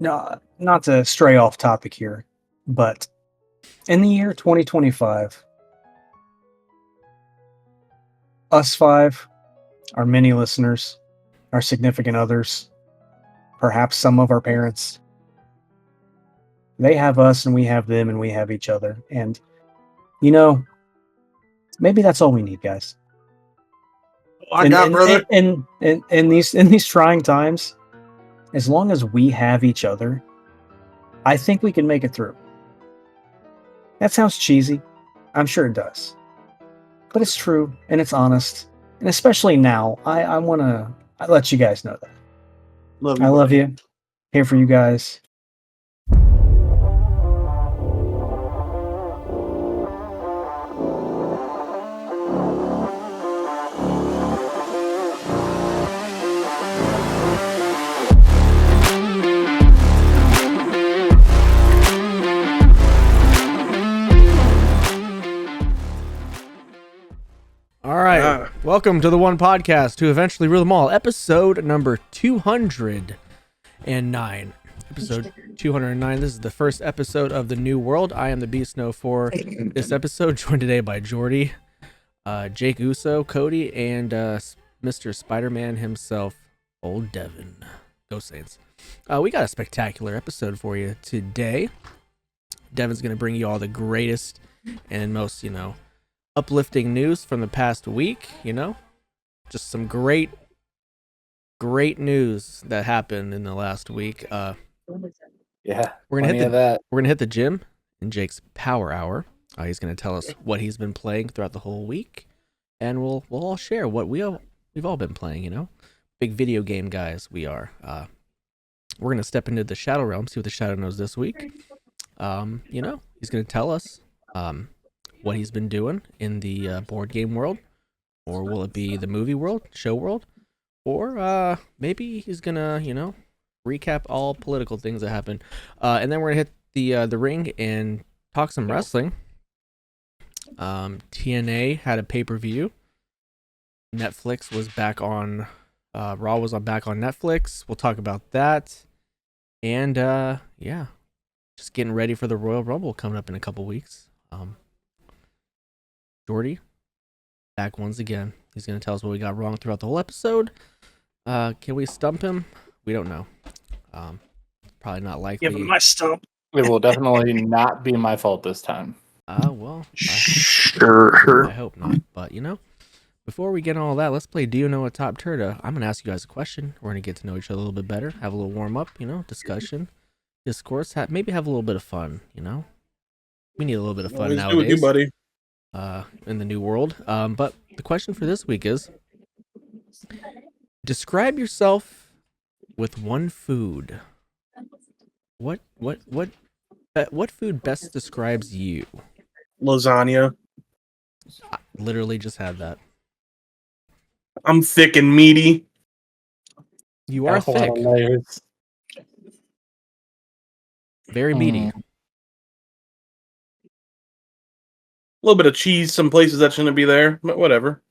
No, not to stray off topic here, but in the year 2025, us five, our many listeners, our significant others, perhaps some of our parents, they have us and we have them and we have each other. And, you know, maybe that's all we need, guys. Brother. In these trying times, as long as we have each other, I think we can make it through. That sounds cheesy. I'm sure it does. But it's true and it's honest. And especially now, I want to let you guys know that. I love you. Here for you guys. All right, welcome to the One Podcast to eventually rule them all. Episode number 209. Episode 209. This is the first episode of the new world. I am the Beast Snow for this episode, joined today by Jordi, Jake Uso, Cody, and Mr. Spider-Man himself, old Devin. Go Saints. We got a spectacular episode for you today. Devin's going to bring you all the greatest and most, uplifting news from the past week, just some great news that happened in the last week. Yeah, we're gonna hit the gym in Jake's Power Hour. He's gonna tell us what he's been playing throughout the whole week, and we'll all share what we've all been playing. Big video game guys we are. We're gonna step into the Shadow Realm, see what the Shadow knows this week. He's gonna tell us what he's been doing in the board game world, or will it be the movie world, show world, or maybe he's gonna, recap all political things that happened, and then we're gonna hit the ring and talk some wrestling. TNA had a pay-per-view. Netflix was back on. Raw was back on Netflix. We'll talk about that, and just getting ready for the Royal Rumble coming up in a couple weeks. Jordi, back once again. He's going to tell us what we got wrong throughout the whole episode. Can we stump him? We don't know. Probably not likely. Give him my stump. It will definitely not be my fault this time. Sure. I hope not. But, before we get on all that, let's play Do You Know a TOPTERTA? I'm going to ask you guys a question. We're going to get to know each other a little bit better, have a little warm-up, discussion, discourse, maybe have a little bit of fun, We need a little bit of fun nowadays. Do you, buddy? In the new world. But the question for this week is, describe yourself with one food. What food best describes you? Lasagna. I literally just had that. I'm thick and meaty. You are thick. Very meaty. A little bit of cheese, some places that shouldn't be there, but whatever.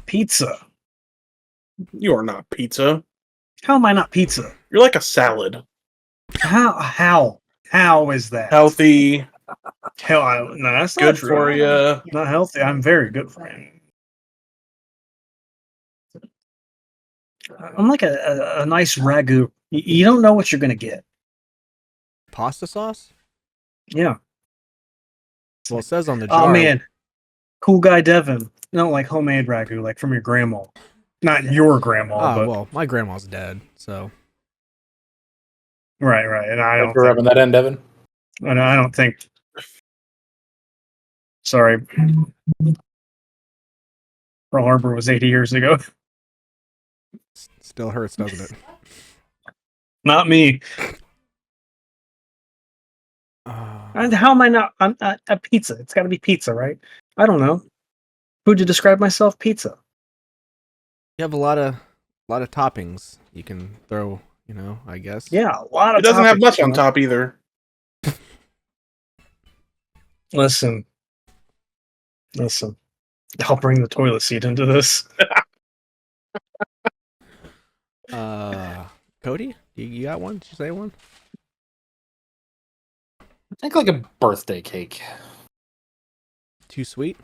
Pizza. You are not pizza. How am I not pizza? You're like a salad. How is that? Healthy. No, that's good for you. Not healthy. I'm very good for you. I'm like a nice ragu. You don't know what you're gonna get. Pasta sauce? Yeah. Well, it says on the jar. Oh man, cool guy Devin. No, like homemade ragu, like from your grandma. Not your grandma, but well, my grandma's dead, so. Right, and I don't. You're rubbing that in, Devin. And I don't think. Sorry, Pearl Harbor was 80 years ago. Still hurts, doesn't it? Not me. And how am I not? I'm a pizza. It's got to be pizza, right? I don't know. Who'd you describe myself? Pizza. You have a lot of toppings you can throw. I guess. Yeah, a lot of. It doesn't toppings, have much on top either. Listen. I'll bring the toilet seat into this. Cody, you got one? Did you say one? I think like a birthday cake. Too sweet?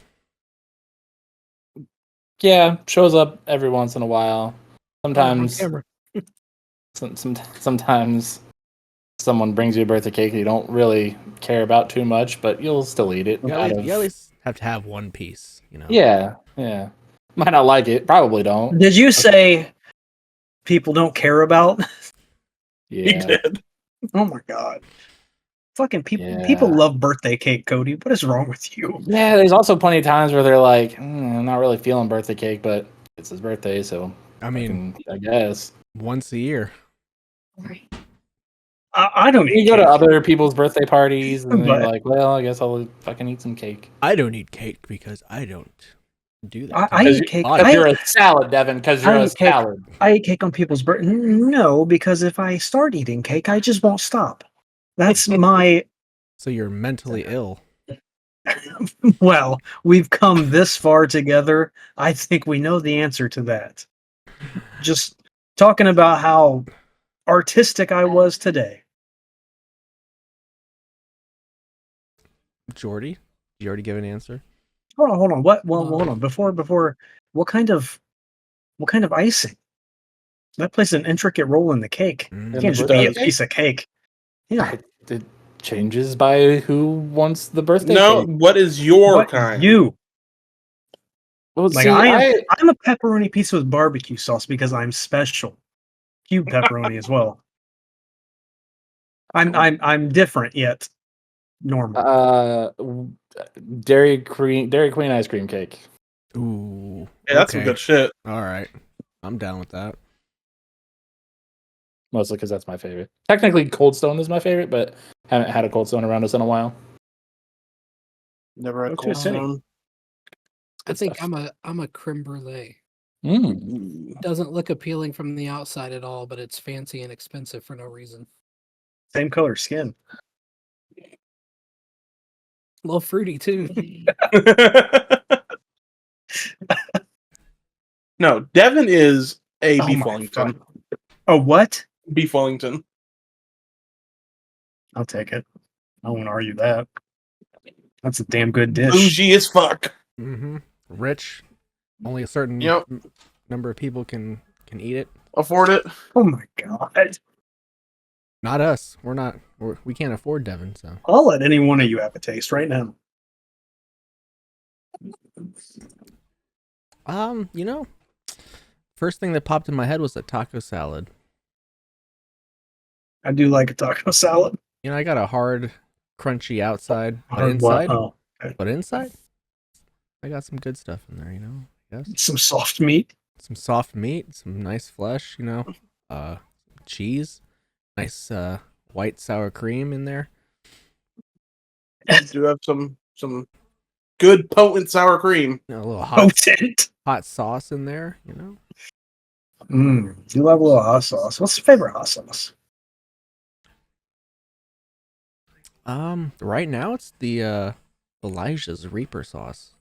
Yeah, shows up every once in a while. Sometimes, sometimes someone brings you a birthday cake you don't really care about too much, but you'll still eat it. You at least have to have one piece, you know. Yeah. Might not like it. Probably don't. Did you say people don't care about? Yeah. He did. Oh my god. Fucking people Yeah. people love birthday cake, Cody. What is wrong with you? Yeah, there's also plenty of times where they're like, I'm not really feeling birthday cake, but it's his birthday, so I mean, I guess. once a year. I don't eat You go cake. to other people's birthday parties, and then But- you're like, well, I guess I'll fucking eat some cake. I don't eat cake because I don't do that. I eat cake. Because you're a salad, Devin. Because you're a salad. I eat cake on people's birthday. No, because if I start eating cake, I just won't stop. That's my. So you're mentally ill. Well, we've come this far together. I think we know the answer to that. Just talking about how artistic I was today. Jordi, did you already give an answer? Hold on. What? Well, hold on. Before. What kind of icing? That plays an intricate role in the cake. Mm. You can't just be a piece of cake. Yeah. It changes by who wants the birthday No, cake. what is your What kind? you? Well, Like see, I'm a pepperoni pizza with barbecue sauce because I'm special. Cube pepperoni as well. I'm different yet normal. Dairy Queen ice cream cake. Ooh. Hey, that's some good shit. All right. I'm down with that. Mostly because that's my favorite. Technically, Cold Stone is my favorite, but haven't had a Cold Stone around us in a while. Never had Go to a Cold city. Stone. I think I'm a creme brulee. Mm. Doesn't look appealing from the outside at all, but it's fancy and expensive for no reason. Same color skin. A little fruity too. No, Devin is a Oh beef my Wellington. Oh, what? Beef Wellington. I'll take it. I won't argue that. That's a damn good dish. Bougie as fuck. Mm-hmm. Rich. Only a certain number of people can eat it. Afford it. Oh my god. Not us. We can't afford Devin, so. I'll let any one of you have a taste right now. First thing that popped in my head was a taco salad. I do like a taco salad. You know, I got a hard, crunchy outside, but Hard inside, what? Oh, okay. but inside, I got some good stuff in there. You know, yes, Some soft meat. some soft meat, some nice flesh. You know, cheese, nice white sour cream in there. I do have some good potent sour cream. You know, a little Potent. hot sauce in there. You know, You love a little hot sauce. What's your favorite hot sauce? right now it's the Elijah's Reaper sauce.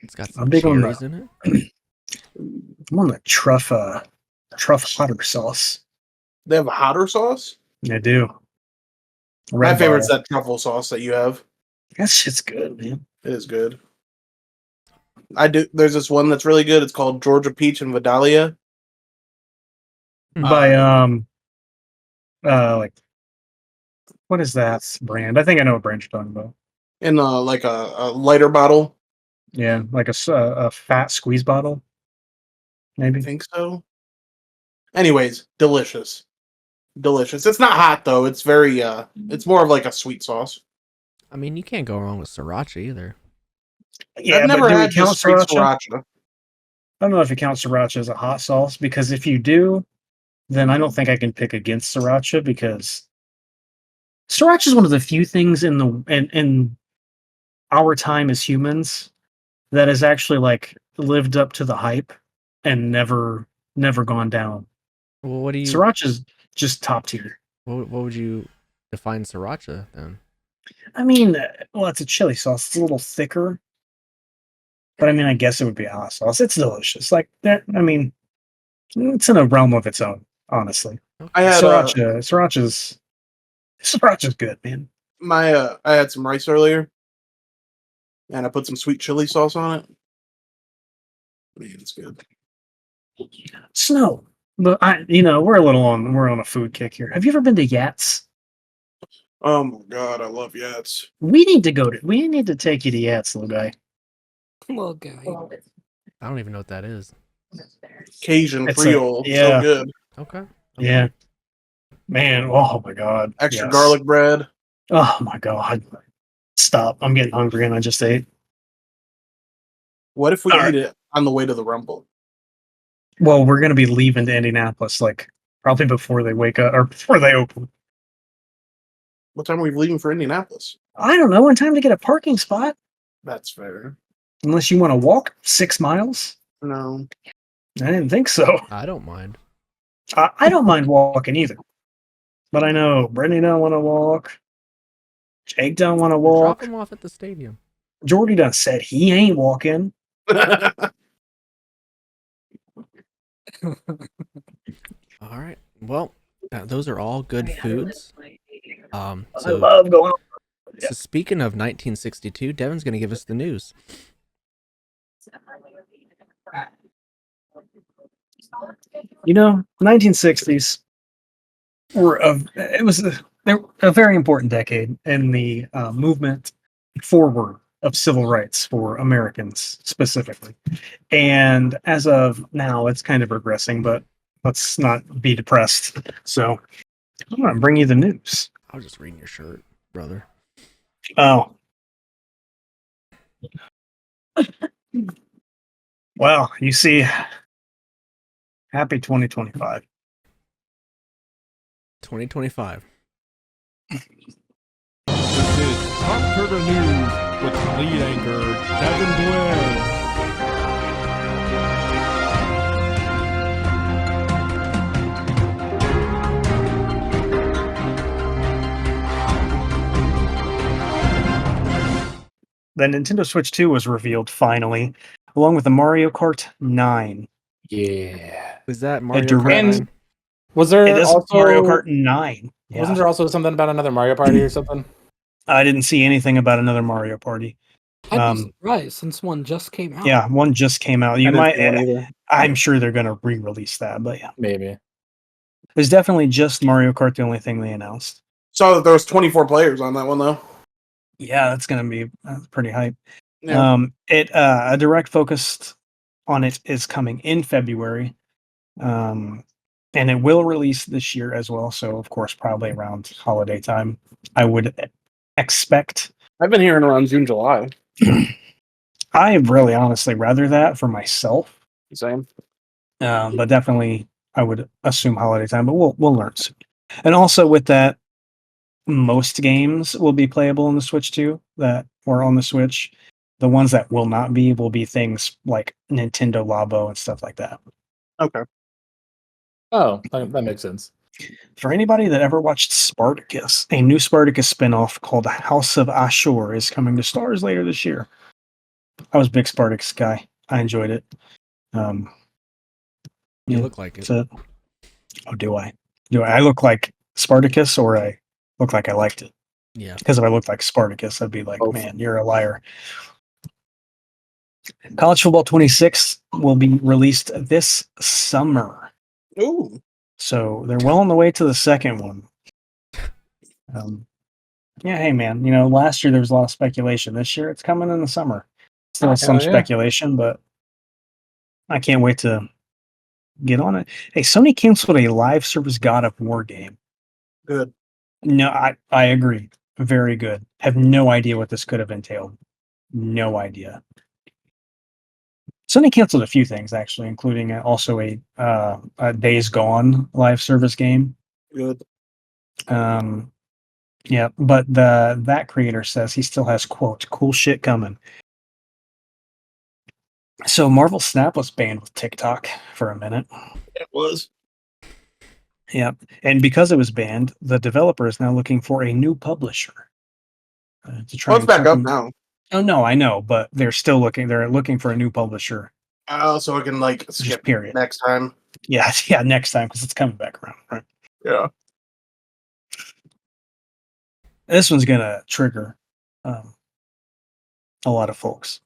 It's got some I'm big on cherries in it. I'm on the truff hotter sauce. They have a hotter sauce? I do. My Red favorite's Bar. that truffle sauce that you have. That shit's good, man. It is good. There's this one that's really good. It's called Georgia Peach and Vidalia. By like, what is that brand? I think I know what brand you're talking about. In like a lighter bottle. Yeah, like a fat squeeze bottle, I maybe. think so. Anyways, delicious. Delicious. It's not hot though. It's very it's more of like a sweet sauce. I mean, you can't go wrong with sriracha either. Yeah, I've never but do we had count just straight sriracha? sriracha. I don't know if you count sriracha as a hot sauce, because if you do, then I don't think I can pick against sriracha, because sriracha is one of the few things in our time as humans that has actually like lived up to the hype and never gone down. Well, what do you? Sriracha's just top tier. What would you define sriracha then? I mean, well, it's a chili sauce. It's a little thicker, but I mean, I guess it would be a hot sauce. It's delicious. Like that. I mean, It's in a realm of its own, honestly. I had Sriracha's good, man. I had some rice earlier, and I put some sweet chili sauce on it. Man, it's good. Snow, but we're on a food kick here. Have you ever been to Yats? Oh my god, I love Yats. We need to take you to Yats, little guy. Little guy. I don't even know what that is. Cajun It's Creole, so good. Okay. Yeah. Man, oh my god. Extra yes. garlic bread. Oh my god. Stop. I'm getting hungry and I just ate. What if we All eat right. it on the way to the Rumble? Well, we're gonna be leaving to Indianapolis probably before they wake up or before they open. What time are we leaving for Indianapolis? I don't know. In time to get a parking spot. That's fair. Unless you want to walk 6 miles. No. I didn't think so. I don't mind. I don't mind walking either. But I know Brittany don't want to walk. Jake don't want to walk. Drop him off at the stadium. Jordi done said he ain't walking. All right. Well, those are all good foods. I love going. So speaking of 1962, Devin's going to give us the news. 1960s were a very important decade in the movement forward of civil rights for Americans specifically. And as of now, it's kind of regressing, but let's not be depressed. So I'm going to bring you the news. I was just reading your shirt, brother. Oh. Well, you see, happy 2025. 2025. This is TOPTERTA News with lead anchor Devin Boyz. The Nintendo Switch 2 was revealed finally, along with the Mario Kart 9. Yeah. Was that Mario direct- Kart 9? Was there It is also Mario Kart 9. Yeah. Wasn't there also something about another Mario Party or something? I didn't see anything about another Mario Party. I'd be surprised since one just came out. Yeah, one just came out. I didn't see one either. I'm sure they're going to re-release that, but yeah. Maybe. There's definitely just Mario Kart, the only thing they announced. Saw that there was 24 players on that one though. Yeah, that's going to be pretty hype. Yeah. A direct focus on it is coming in February. And it will release this year as well. So, of course, probably around holiday time, I would expect. I've been hearing around June, July. I really honestly rather that for myself. Same. But definitely, I would assume holiday time, but we'll learn soon. And also with that, most games will be playable on the Switch too, that were on the Switch. The ones that will not be will be things like Nintendo Labo and stuff like that. Okay. Oh, that makes sense. For anybody that ever watched Spartacus, a new Spartacus spinoff called House of Ashur is coming to stars later this year. I was a big Spartacus guy. I enjoyed it. You look like it. Oh, do I? Do I look like Spartacus, or I look like I liked it? Yeah. Because if I looked like Spartacus, I'd be like, man, you're a liar. College Football 26 will be released this summer. Ooh. So they're well on the way to the second one. Yeah, hey man, last year there was a lot of speculation. This year it's coming in the summer. Still some speculation, but I can't wait to get on it. Hey, Sony canceled a live service God of War game. Good. No, I agree. Very good. Have no idea what this could have entailed. No idea. Sony canceled a few things actually, including also a Days Gone live service game. Good. Yeah, but that creator says he still has, quote, cool shit coming. So Marvel Snap was banned with TikTok for a minute. It was. Yeah, and because it was banned, the developer is now looking for a new publisher to try. It's back up now. Oh no, I know, but they're still looking. They're looking for a new publisher. Oh, so I can skip period next time. Yeah, next time because it's coming back around, right? Yeah. This one's gonna trigger a lot of folks.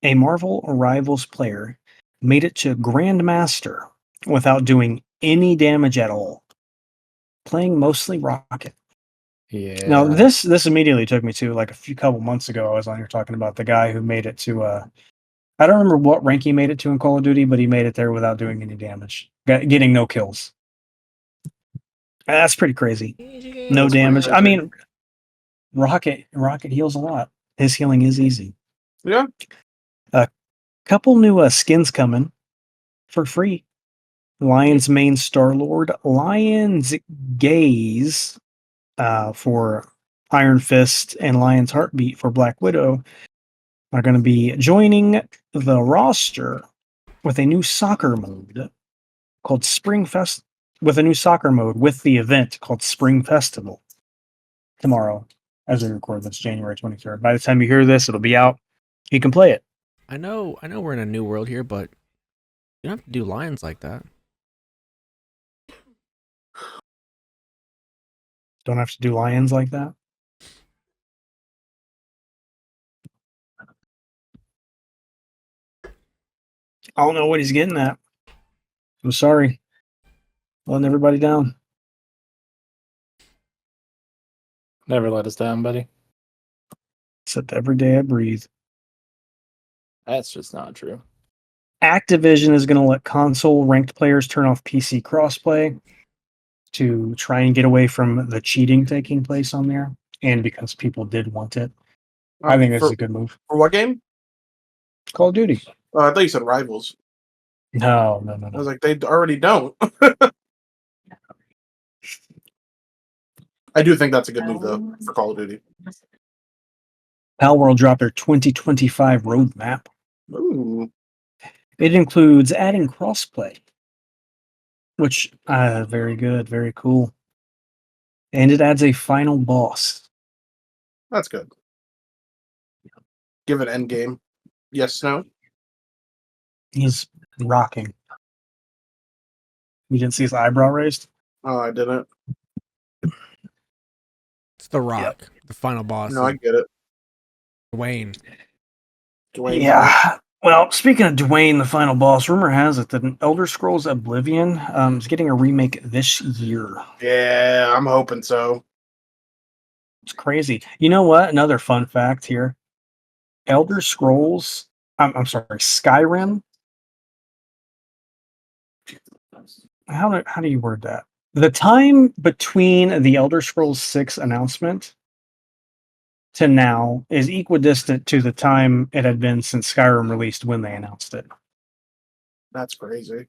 A Marvel Rivals player made it to Grandmaster without doing any damage at all, playing mostly Rocket. Yeah. Now this immediately took me to like a couple months ago. I was on here talking about the guy who made it to I don't remember what rank he made it to in Call of Duty, but he made it there without doing any damage, getting no kills. That's pretty crazy. No That's damage. pretty I crazy. mean, Rocket heals a lot. His healing is easy. Yeah. A couple new skins coming for free. Lion's Mane Star-Lord, Lion's Gaze for Iron Fist, and Lion's Heartbeat for Black Widow are going to be joining the roster with a new soccer mode called Spring Fest. With a new soccer mode with the event called Spring Festival tomorrow, as we record this, January 23rd. By the time you hear this, it'll be out. You can play it. I know we're in a new world here, but you don't have to do lions like that. Don't have to do lions like that. I don't know what he's getting at. I'm sorry. Letting everybody down. Never let us down, buddy. Except every day I breathe. That's just not true. Activision is going to let console ranked players turn off PC crossplay to try and get away from the cheating taking place on there, and because people did want it. I think this is a good move. For what game? Call of Duty. I thought you said Rivals. No. I was like, they already don't. I do think that's a good move, though, for Call of Duty. Palworld dropped their 2025 roadmap. Ooh. It includes adding crossplay, which very good, very cool. And it adds a final boss. That's good. Give it endgame. Yes, no? He's rocking. You didn't see his eyebrow raised? Oh, I didn't. It's The Rock, the final boss. No, I get it. Dwayne. Yeah. Well, speaking of Dwayne, the final boss, rumor has it that an Elder Scrolls Oblivion is getting a remake this year. Yeah, I'm hoping so. It's crazy. You know what? Another fun fact here. Elder Scrolls, I'm sorry, Skyrim. How do you word that? The time between the Elder Scrolls 6 announcement to now is equidistant to the time it had been since Skyrim released when they announced it. That's crazy.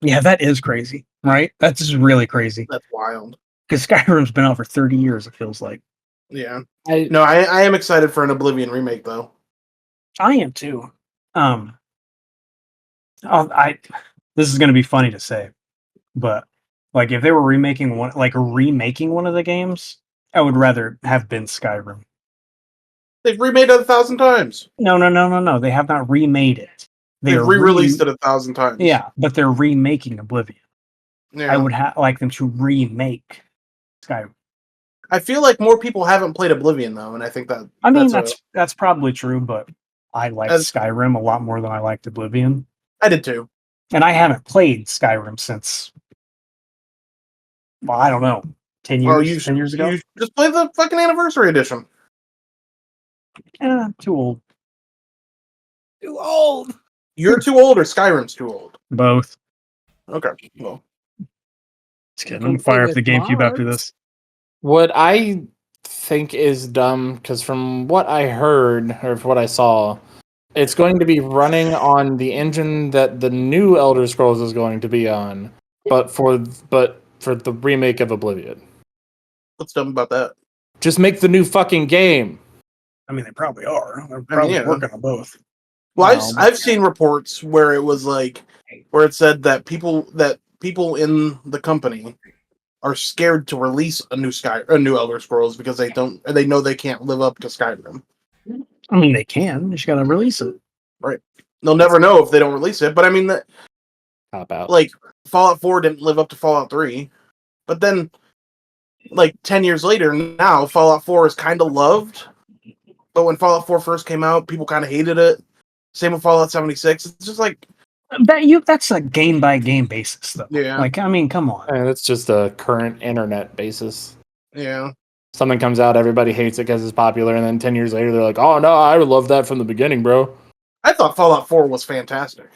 Yeah, that is crazy, right? That's just really crazy. That's wild. Because Skyrim's been out for 30 years, it feels like. Yeah. I am excited for an Oblivion remake, though. I am too. This is going to be funny to say, but like if they were remaking one of the games, I would rather have been Skyrim. They've remade it 1,000 times. No. They have not remade it. They've re-released it 1,000 times. Yeah, but they're remaking Oblivion. Yeah. I would like them to remake Skyrim. I feel like more people haven't played Oblivion though, and I think that. I mean, that's probably true, but I liked Skyrim a lot more than I liked Oblivion. I did too. And I haven't played Skyrim since, well, I don't know, 10 years, 10 years ago? You just play the fucking Anniversary Edition. Too old. Too old! You're too old or Skyrim's too old? Both. Okay, well. Just kidding. I'm going to fire up the GameCube after this. What I think is dumb, because from what I heard, or what I saw, it's going to be running on the engine that the new Elder Scrolls is going to be on, but for the remake of Oblivion. What's dumb about that? Just make the new fucking game. I mean, they probably are. They're probably working on both. Well, I've seen reports where it was like, where it said that people in the company are scared to release a new Elder Scrolls because they know they can't live up to Skyrim. I mean, they can. They just got to release it. Right. They'll never know if they don't release it, but I mean, cop out. Like Fallout 4 didn't live up to Fallout 3, but then like 10 years later, now Fallout 4 is kind of loved. But when Fallout 4 first came out, people kind of hated it. Same with Fallout 76. It's just like that's a game by game basis, though. Yeah. Like, I mean, come on. That's just a current internet basis. Yeah. Something comes out, everybody hates it because it's popular, and then 10 years later, they're like, "Oh no, I love that from the beginning, bro." I thought Fallout 4 was fantastic.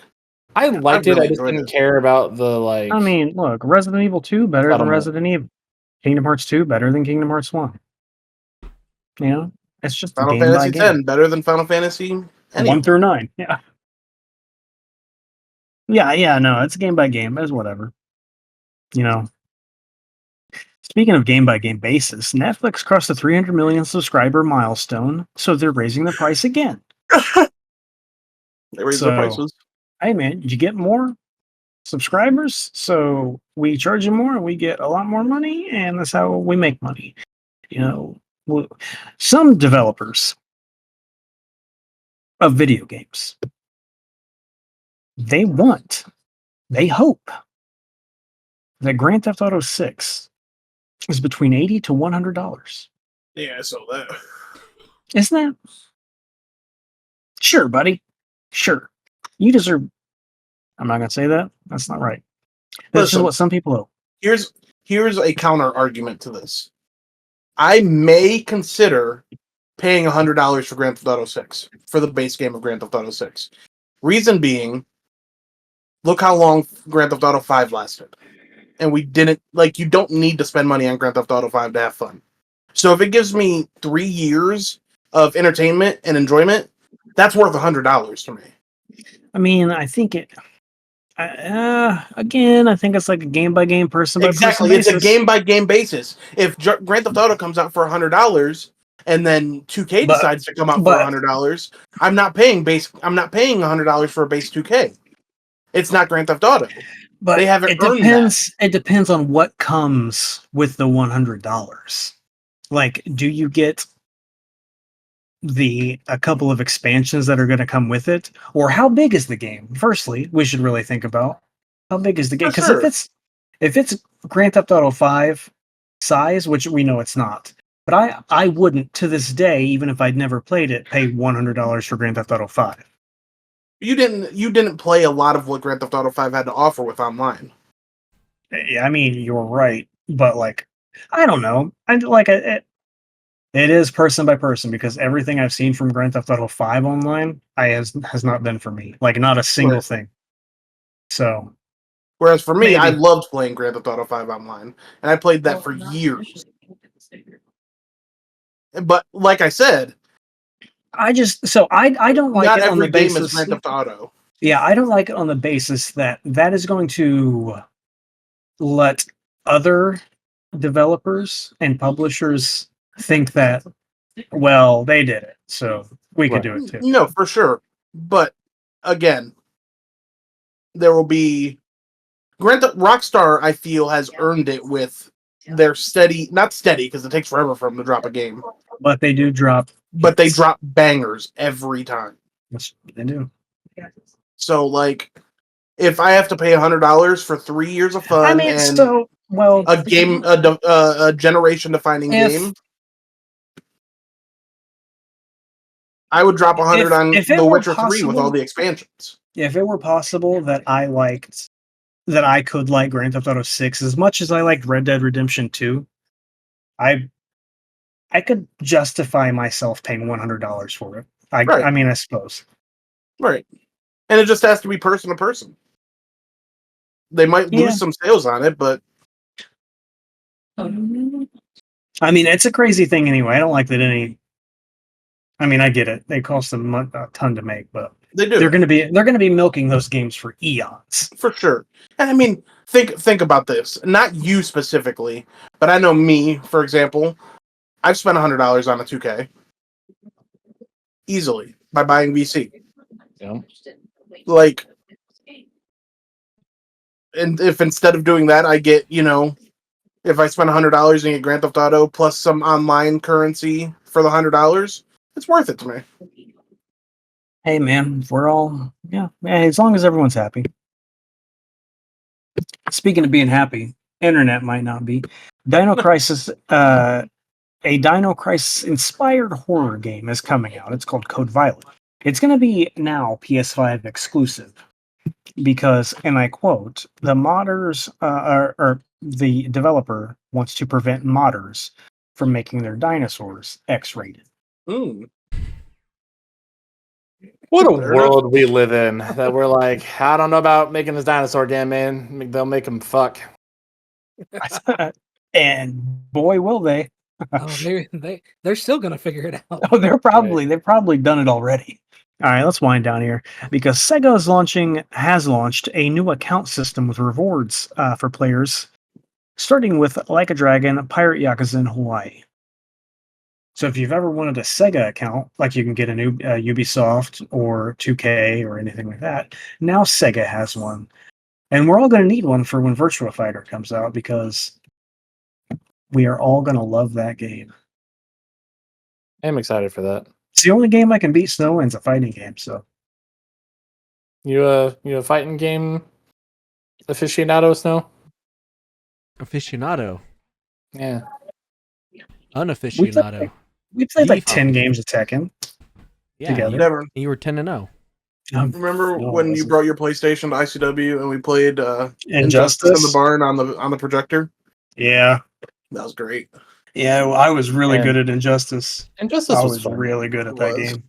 I liked really it. I just enjoyed didn't it. care about the like. I mean, look, Resident Evil 2 better than Settlement. Resident Evil. Kingdom Hearts 2 better than Kingdom Hearts 1. You know, it's just Final game Fantasy by game. 10 better than Final Fantasy any 1 through 9. Yeah. Yeah, no, it's game by game. It's whatever. You know. Speaking of game by game basis, Netflix crossed the 300 million subscriber milestone, so they're raising the price again. They raised their prices. Hey man, you get more subscribers, so we charge you more and we get a lot more money, and that's how we make money. You know, some developers of video games, they hope that Grand Theft Auto 6 is between $80 to $100. Yeah, I saw that. Isn't that? Sure, buddy. Sure. You deserve. I'm not going to say that. That's not right. That's just what some people hope. Here's a counter argument to this. I may consider paying $100 for Grand Theft Auto 6 for the base game of Grand Theft Auto 6. Reason being, look how long Grand Theft Auto 5 lasted. And we didn't, you don't need to spend money on Grand Theft Auto 5 to have fun. So if it gives me 3 years of entertainment and enjoyment, that's worth $100 to me. I mean, I think it. Again, I think it's like a game by game, person by person basis. Exactly, it's a game by game basis. If Grand Theft Auto comes out for $100 and then 2K decides to come out for $100, I'm not paying $100 for a base 2K. It's not Grand Theft Auto. But they haven't earned that. It depends on what comes with the $100. Like, do you get a couple of expansions that are going to come with it, or how big is the game? Firstly, we should really think about how big is the game, because if it's Grand Theft Auto 5 size, which we know it's not, but I wouldn't to this day, even if I'd never played it, pay $100 for Grand Theft Auto 5. You didn't play a lot of what Grand Theft Auto 5 had to offer with online. Yeah, I mean, you're right, but I don't know. It is person by person, because everything I've seen from Grand Theft Auto 5 online has not been for me. Not a single thing. So, whereas for me, I loved playing Grand Theft Auto 5 online, and I played that for years. But like I said, I don't like not it on the every game basis. is Grand Theft Auto. Yeah, I don't like it on the basis that is going to let other developers and publishers think that, well, they did it, so we could do it too. No, for sure. But again, there will be Rockstar, I feel, has earned it with their not steady, because it takes forever for them to drop a game. But they do drop. But they drop bangers every time. Yes, they do. So, if I have to pay $100 for 3 years of fun a game, a generation-defining game, I would drop $100 on The Witcher 3 with all the expansions. If it were possible that I could like Grand Theft Auto 6 as much as I liked Red Dead Redemption 2, I could justify myself paying $100 for it. I mean, I suppose. Right. And it just has to be person to person. They might lose some sales on it, but I mean, it's a crazy thing anyway. I don't like that I mean, I get it. They cost them a ton to make, but they do. They're going to be milking those games for eons. For sure. And I mean, think about this. Not you specifically, but I know me, for example. I've spent $100 on a 2K easily by buying VC. Yeah. And if instead of doing that, I get, if I spend $100 and get Grand Theft Auto plus some online currency for the $100, it's worth it to me. Hey man, we're all as long as everyone's happy. Speaking of being happy, internet might not be. Dino Crisis, a Dino Crisis inspired horror game is coming out. It's called Code Violet. It's going to be now PS5 exclusive because, and I quote, the modders or the developer wants to prevent modders from making their dinosaurs X-rated. What a world we live in that we're like, I don't know about making this dinosaur game, man. They'll make them fuck. And boy, will they. Oh, they're still gonna figure it out. Oh, they've probably done it already. All right, let's wind down here because Sega has launched a new account system with rewards for players, starting with Like a Dragon, Pirate Yakuza in Hawaii. So if you've ever wanted a Sega account, like you can get a new Ubisoft or 2K or anything like that, now Sega has one. And we're all going to need one for when Virtua Fighter comes out because we are all going to love that game. I'm excited for that. It's the only game I can beat Snow, and it's a fighting game, so. You a fighting game aficionado, Snow? Aficionado. Yeah. Unaficionado. We played like 10 games of Tekken together. Never. You were 10-0. Remember when you brought your PlayStation to ICW and we played Injustice in the barn on the projector? Yeah. That was great. Yeah, well, I was really good at Injustice. Injustice I was was fun. really good at that game.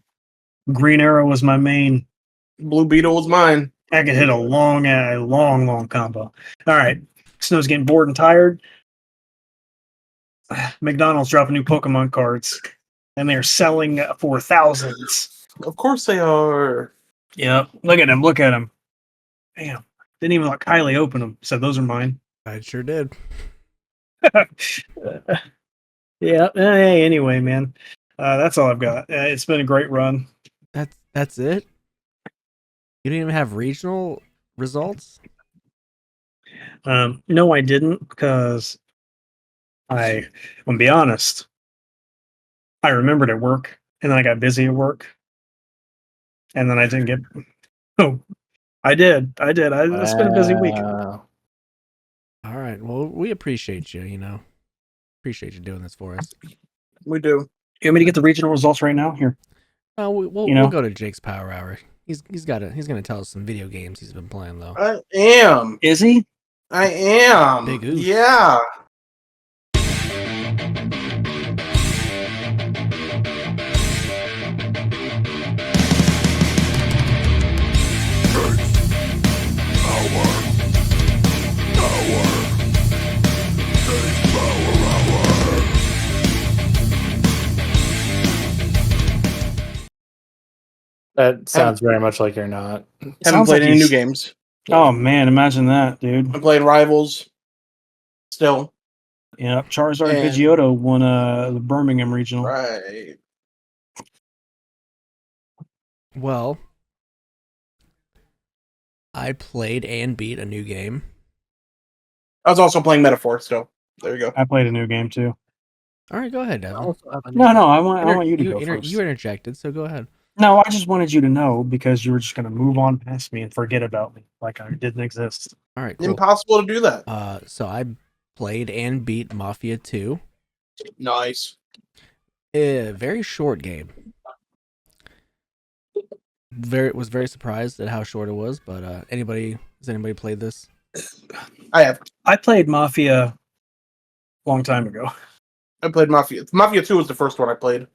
Green Arrow was my main. Blue Beetle was mine. I could hit a long combo. All right. Snow's getting bored and tired. McDonald's dropping new Pokemon cards, and they're selling for thousands. Of course they are. Yep. Look at him. Damn. Didn't even let Kylie open them. Said those are mine. I sure did. Yeah. Hey, anyway, man. That's all I've got. It's been a great run. That's it? You didn't even have regional results? No, I didn't, because I'm gonna be honest. I remembered at work, and then I got busy at work, and then I didn't get. Oh, I did. It's been a busy week. All right. Well, we appreciate you. Appreciate you doing this for us. We do. You want me to get the regional results right now? Here. We'll go to Jake's Power Hour. He's gonna tell us some video games he's been playing though. I am. Is he? I am. Big oof. Yeah. That sounds very much like you're not. Haven't played any new games. Oh man, imagine that, dude. I played Rivals. Still. Yeah, Charizard Pidgeotto won the Birmingham regional. Right. Well, I played and beat a new game. I was also playing Metaphor still. There you go. I played a new game too. All right, go ahead, Devin. No, I want you to go first. You interjected, so go ahead. No, I just wanted you to know because you were just going to move on past me and forget about me like I didn't exist. All right, cool. Impossible to do that. So I played and beat Mafia 2. Nice. Very short game. Was very surprised at how short it was, but has anybody played this? I have. I played Mafia a long time ago. I played Mafia. Mafia 2 was the first one I played.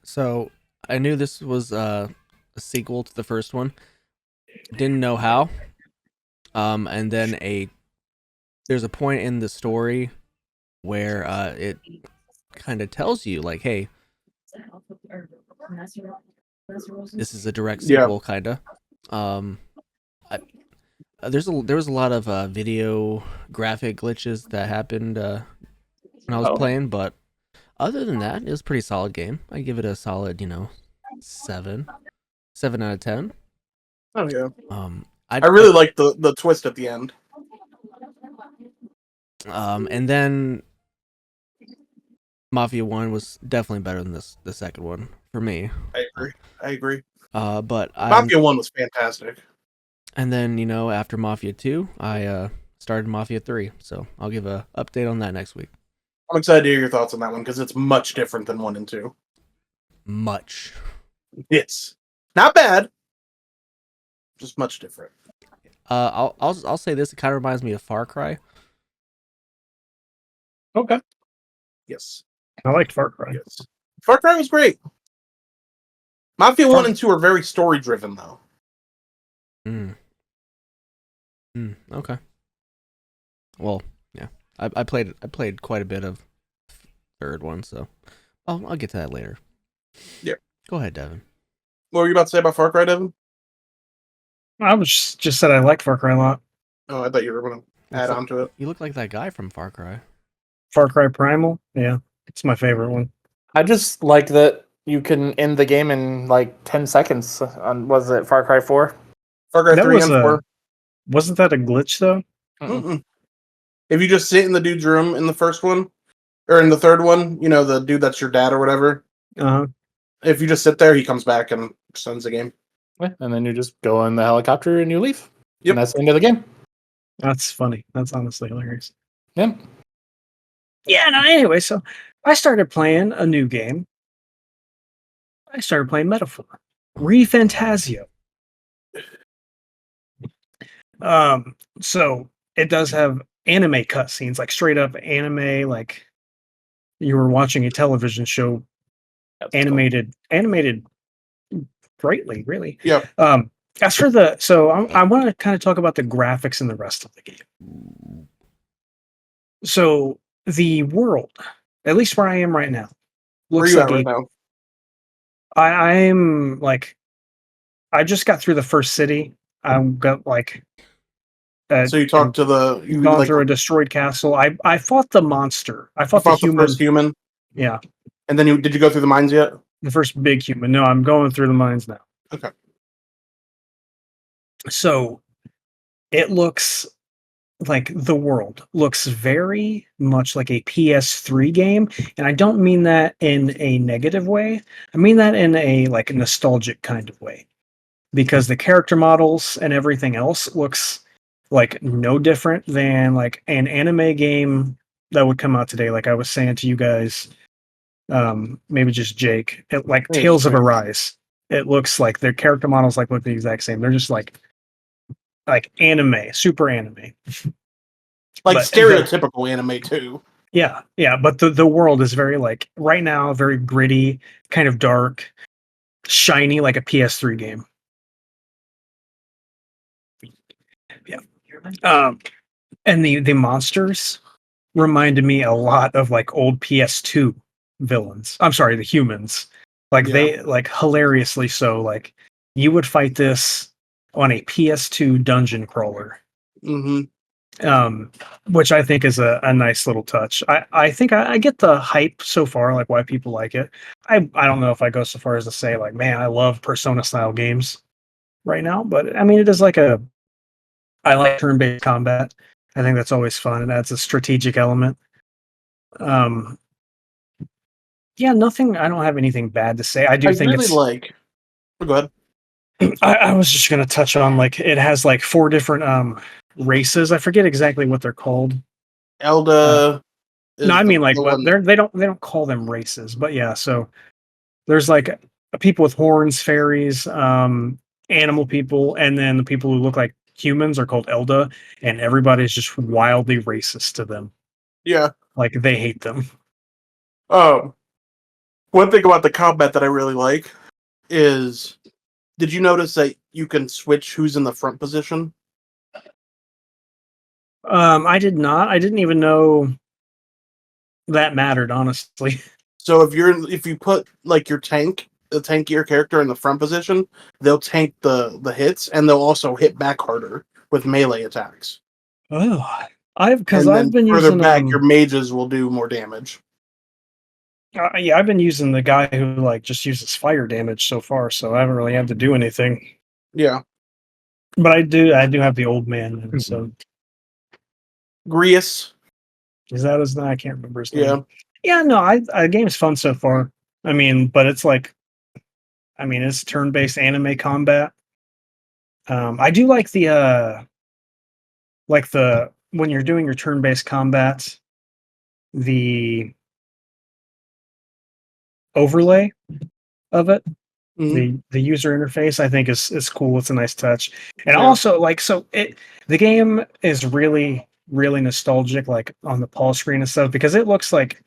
So I knew this was a sequel to the first one. Didn't know how. And then there's a point in the story where it kind of tells you like, hey, this is a direct sequel, kind of. There was a lot of video graphic glitches that happened when I was playing, but other than that, it was a pretty solid game. I give it a solid, 7 out of 10. Oh yeah. I really liked the twist at the end. And then Mafia 1 was definitely better than the second one for me. I agree. But Mafia 1 was fantastic. And then, after Mafia 2, I started Mafia 3, so I'll give a update on that next week. I'm excited to hear your thoughts on that one because it's much different than 1 and 2. Much. It's not bad, just much different. I'll say this. It kind of reminds me of Far Cry. Okay. Yes. I liked Far Cry. Yes. Far Cry was great. Mafia 1 and 2 are very story driven though. Okay. Well, yeah. I played quite a bit of third one, so I'll get to that later. Yeah. Go ahead, Devin. What were you about to say about Far Cry, Devin? I was just said I liked Far Cry a lot. Oh, I thought you were going to add on to it. You look like that guy from Far Cry. Far Cry Primal? Yeah. It's my favorite one. I just like that you can end the game in like 10 seconds on, was it Far Cry 4? Far Cry That 3 was and 4. Wasn't that a glitch though? Mm-mm. If you just sit in the dude's room in the first one, or in the third one, you know, the dude that's your dad or whatever. Uh-huh. If you just sit there, he comes back and extends the game. Yeah, and then you just go in the helicopter and you leave. Yep. And that's the end of the game. That's funny. That's honestly hilarious. Yep. Yeah, no, anyway, so I started playing a new game. I started playing Metaphor. ReFantazio. So it does have anime cutscenes, like straight up anime, like you were watching a television show, That's animated greatly, really. Yep. As for I want to kind of talk about the graphics and the rest of the game. So the world, at least where I am right now, Where are looks you like at right now? I'm like, I just got through the first city. I got like, So you talked to gone through a destroyed castle. I fought the monster. I fought the human. first human. Yeah, And then did you go through the mines yet? the first big human. No, I'm going through the mines now. Okay. So it looks like the world looks very much like a PS3 game, and I don't mean that in a negative way. I mean that in a like nostalgic kind of way, because the character models and everything else looks like no different than like an anime game that would come out today. Like I was saying to you guys, maybe just Jake, like Tales of Arise. It looks like their character models like look the exact same. They're just like anime, super anime. Like But stereotypical anime too. Yeah, but the world is very like right now very gritty, kind of dark, shiny like a PS3 game. Yeah. And the monsters reminded me a lot of like old PS2 villains. I'm sorry, the humans. Like they like hilariously so like you would fight this on a PS2 dungeon crawler. Mm-hmm. Which I think is a nice little touch. I think I get the hype so far, like why people like it. I don't know if I go so far as to say like, man, I love Persona style games right now, but I mean it is like I like turn-based combat. I think that's always fun. It adds a strategic element. Yeah, nothing. I don't have anything bad to say. I think really it's like. Go ahead. I was just gonna touch on like it has like 4 different races. I forget exactly what they're called. Elda. No, I mean like but they don't call them races, but yeah. So there's like people with horns, fairies, animal people, and then the people who look like humans are called Elda, and everybody's just wildly racist to them. Yeah, like they hate them. One thing about the combat that I really like is, did you notice that you can switch who's in the front position? I did not. I didn't even know that mattered, honestly. So if you put like the tankier character in the front position, they'll tank the hits, and they'll also hit back harder with melee attacks. Oh, I've been using back, your mages will do more damage. Yeah, I've been using the guy who like just uses fire damage so far, so I haven't really had to do anything. Yeah, but I do have the old man. So Grius, is that his name? I can't remember his name. Yeah, no, the game's fun so far. I mean, but it's like, I mean, it's turn-based anime combat. I do like the when you're doing your turn-based combat, the overlay of it, the user interface, I think is cool. It's a nice touch, and also the game is really nostalgic, like on the Pulse screen and stuff, because it looks like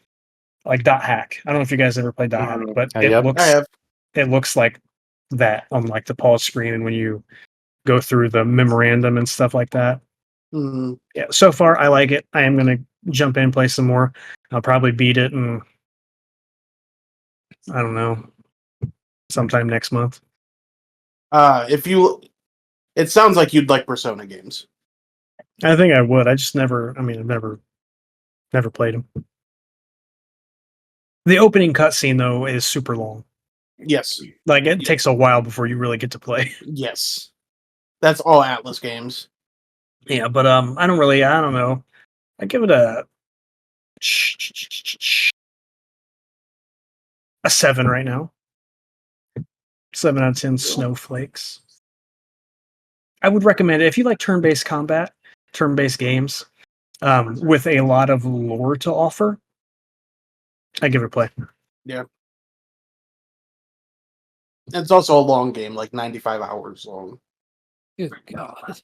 Dot Hack. I don't know if you guys ever played Dot Hack, but it looks like that on like the Pulse screen, and when you go through the memorandum and stuff like that. Yeah, so far I like it. I am gonna jump in, play some more. I'll probably beat it, and I don't know, sometime next month. It sounds like you'd like Persona games. I think I would. I just never. I mean, I've never played them. The opening cutscene though is super long. Yes, like it takes a while before you really get to play. Yes, that's all Atlas games. Yeah, but I don't know. I give it a 7 right now. 7 out of 10 snowflakes. I would recommend it if you like turn-based combat, turn-based games, with a lot of lore to offer. I give it a play. Yeah. It's also a long game, like 95 hours long. Good God.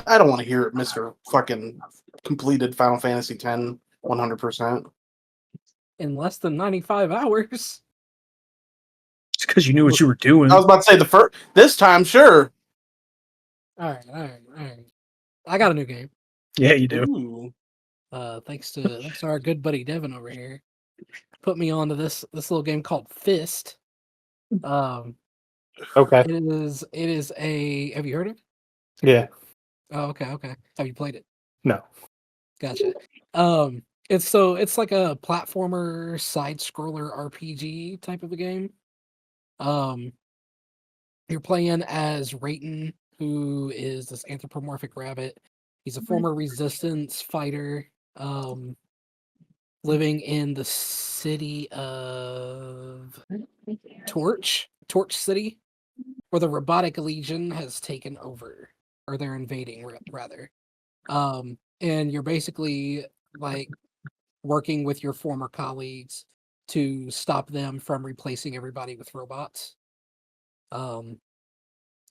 I don't want to hear it, Mr. fucking completed Final Fantasy X 100%. In less than 95 hours? It's because you knew what you were doing. I was about to say this time, sure. All right. I got a new game. Yeah, you do. Ooh. Thanks to our good buddy Devin over here. Put me onto this little game called F.I.S.T. Okay. It is a. Have you heard of it? Yeah. Oh, okay. Have you played it? No. Gotcha. It's like a platformer side scroller RPG type of a game. You're playing as Rayton, who is this anthropomorphic rabbit. He's a former resistance fighter, living in the city of Torch City, where the Robotic Legion has taken over, or they're invading rather. And you're basically like working with your former colleagues to stop them from replacing everybody with robots.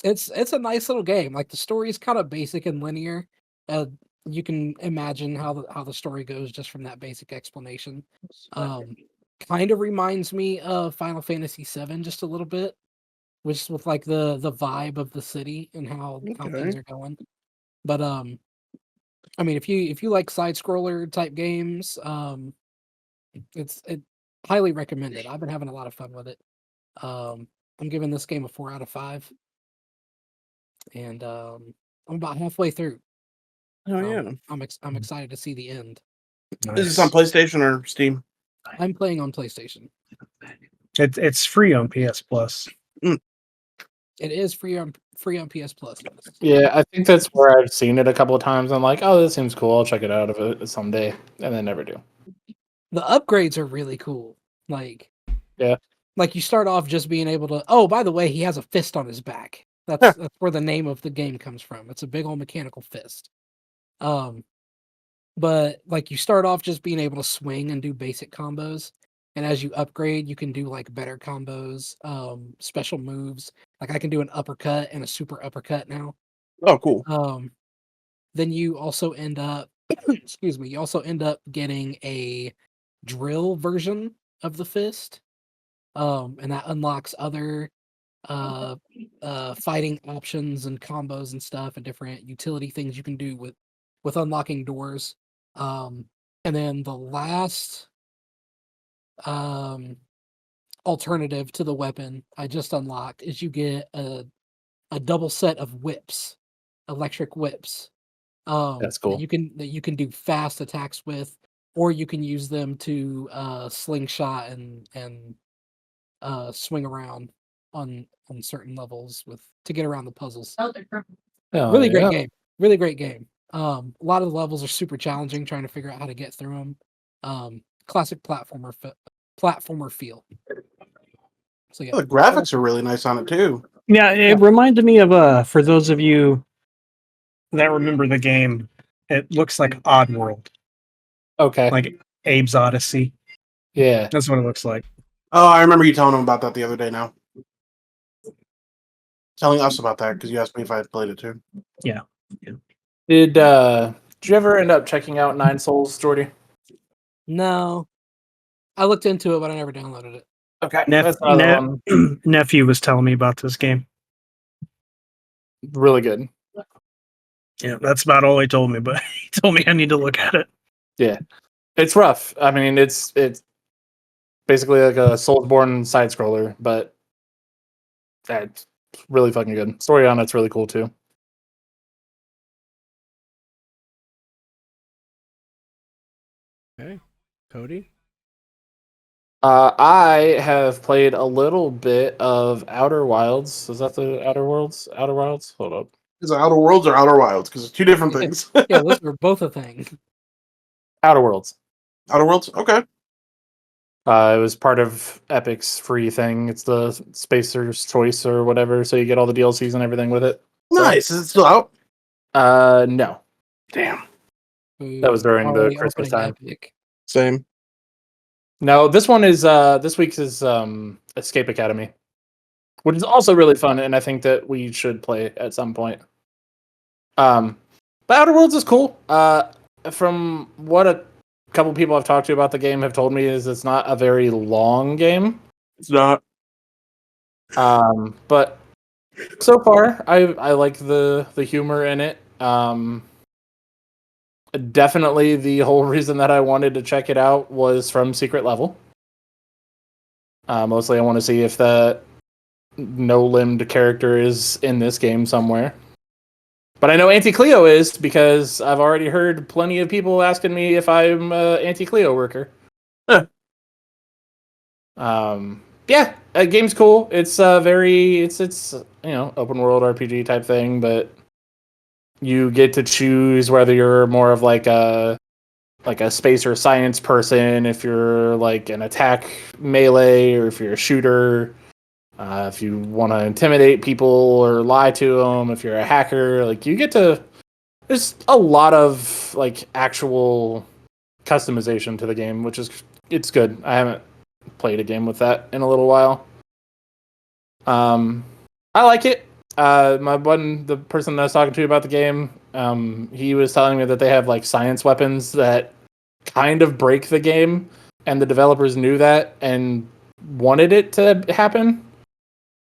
It's a nice little game. Like the story is kind of basic and linear. You can imagine how the story goes just from that basic explanation. Kind of reminds me of Final Fantasy VII just a little bit, which with like the vibe of the city and how things are going. But I mean, if you like side scroller type games, it's highly recommended. I've been having a lot of fun with it. I'm giving this game a 4 out of 5, and I'm about halfway through. Oh yeah, I'm excited to see the end. Nice. Is this on PlayStation or Steam? I'm playing on PlayStation. It's free on PS Plus. It is free on PS Plus. Yeah, I think that's where I've seen it a couple of times. I'm like, oh, this seems cool. I'll check it out if it someday, and then never do. The upgrades are really cool. Like, yeah, like you start off just being able to. Oh, by the way, he has a fist on his back. That's where the name of the game comes from. It's a big old mechanical fist. But like you start off just being able to swing and do basic combos, and as you upgrade, you can do like better combos, special moves. Like I can do an uppercut and a super uppercut now. Oh, cool. Then you also end up, excuse me, you also end up getting a drill version of the fist, and that unlocks other fighting options and combos and stuff, and different utility things you can do with unlocking doors. And then the last alternative to the weapon I just unlocked is you get a double set of whips, electric whips. That's cool. That you can do fast attacks with, or you can use them to slingshot and swing around on certain levels to get around the puzzles. Really great game. Really great game. A lot of the levels are super challenging, trying to figure out how to get through them. Classic platformer feel. So yeah, the graphics are really nice on it too. Yeah, it reminded me of for those of you that remember the game, it looks like Oddworld, Okay. like Abe's Odyssey. Yeah. That's what it looks like. Oh, I remember you telling him about that the other day now. Telling us about that because you asked me if I had played it too. Yeah. Did you ever end up checking out Nine Souls, Jordi? No. I looked into it, but I never downloaded it. Okay. That's another one. Nephew was telling me about this game. Really good. Yeah, that's about all he told me, but he told me I need to look at it. Yeah. It's rough. I mean, it's basically like a Soulsborne side scroller, but it's really fucking good. Story on it's really cool too. Okay. Cody? I have played a little bit of Outer Wilds. Is that the Outer Worlds? Outer Wilds? Hold up. Is it Outer Worlds or Outer Wilds? Because it's two different things. Yeah, those were both a thing. Outer Worlds. Outer Worlds? Okay. It was part of Epic's free thing. It's the Spacer's Choice or whatever, so you get all the DLCs and everything with it. Nice. Is it still out? No. Damn. That was during the Already Christmas opening time. Epic. Same. No, this one is this week's is Escape Academy, which is also really fun, and I think that we should play at some point. But Outer Worlds is cool. From what a couple people I've talked to about the game have told me is it's not a very long game. It's not. But so far I like the humor in it. Definitely the whole reason that I wanted to check it out was from Secret Level. Mostly I want to see if the no-limbed character is in this game somewhere. But I know Auntie Cleo is because I've already heard plenty of people asking me if I'm an Auntie Cleo worker. Huh. Yeah, game's cool. It's it's open world RPG type thing, but you get to choose whether you're more of like a space or science person, if you're like an attack melee, or if you're a shooter, if you want to intimidate people or lie to them, if you're a hacker, like you get to. There's a lot of like actual customization to the game, which is it's good. I haven't played a game with that in a little while. I like it. The person that I was talking to about the game, he was telling me that they have like science weapons that kind of break the game, and the developers knew that and wanted it to happen.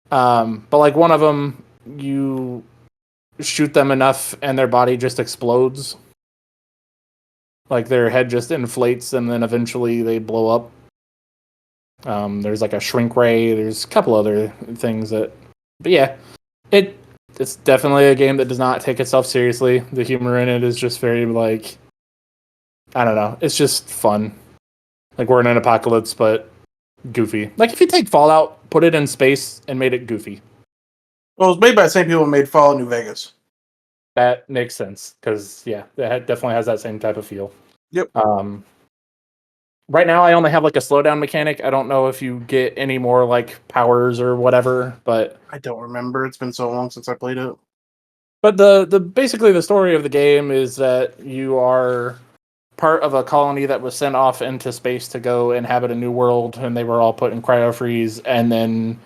But like one of them, you shoot them enough and their body just explodes. Like their head just inflates and then eventually they blow up. There's like a shrink ray. There's a couple other things but yeah, it's definitely a game that does not take itself seriously. The humor in it is just very like, I don't know. It's just fun. Like we're in an apocalypse, but goofy. Like if you take Fallout, put it in space, and made it goofy. Well, it was made by the same people who made Fallout New Vegas. That makes sense because yeah, it definitely has that same type of feel. Yep. Right now, I only have like a slowdown mechanic. I don't know if you get any more like powers or whatever, but I don't remember. It's been so long since I played it. But the basically the story of the game is that you are part of a colony that was sent off into space to go inhabit a new world, and they were all put in cryo freeze, and then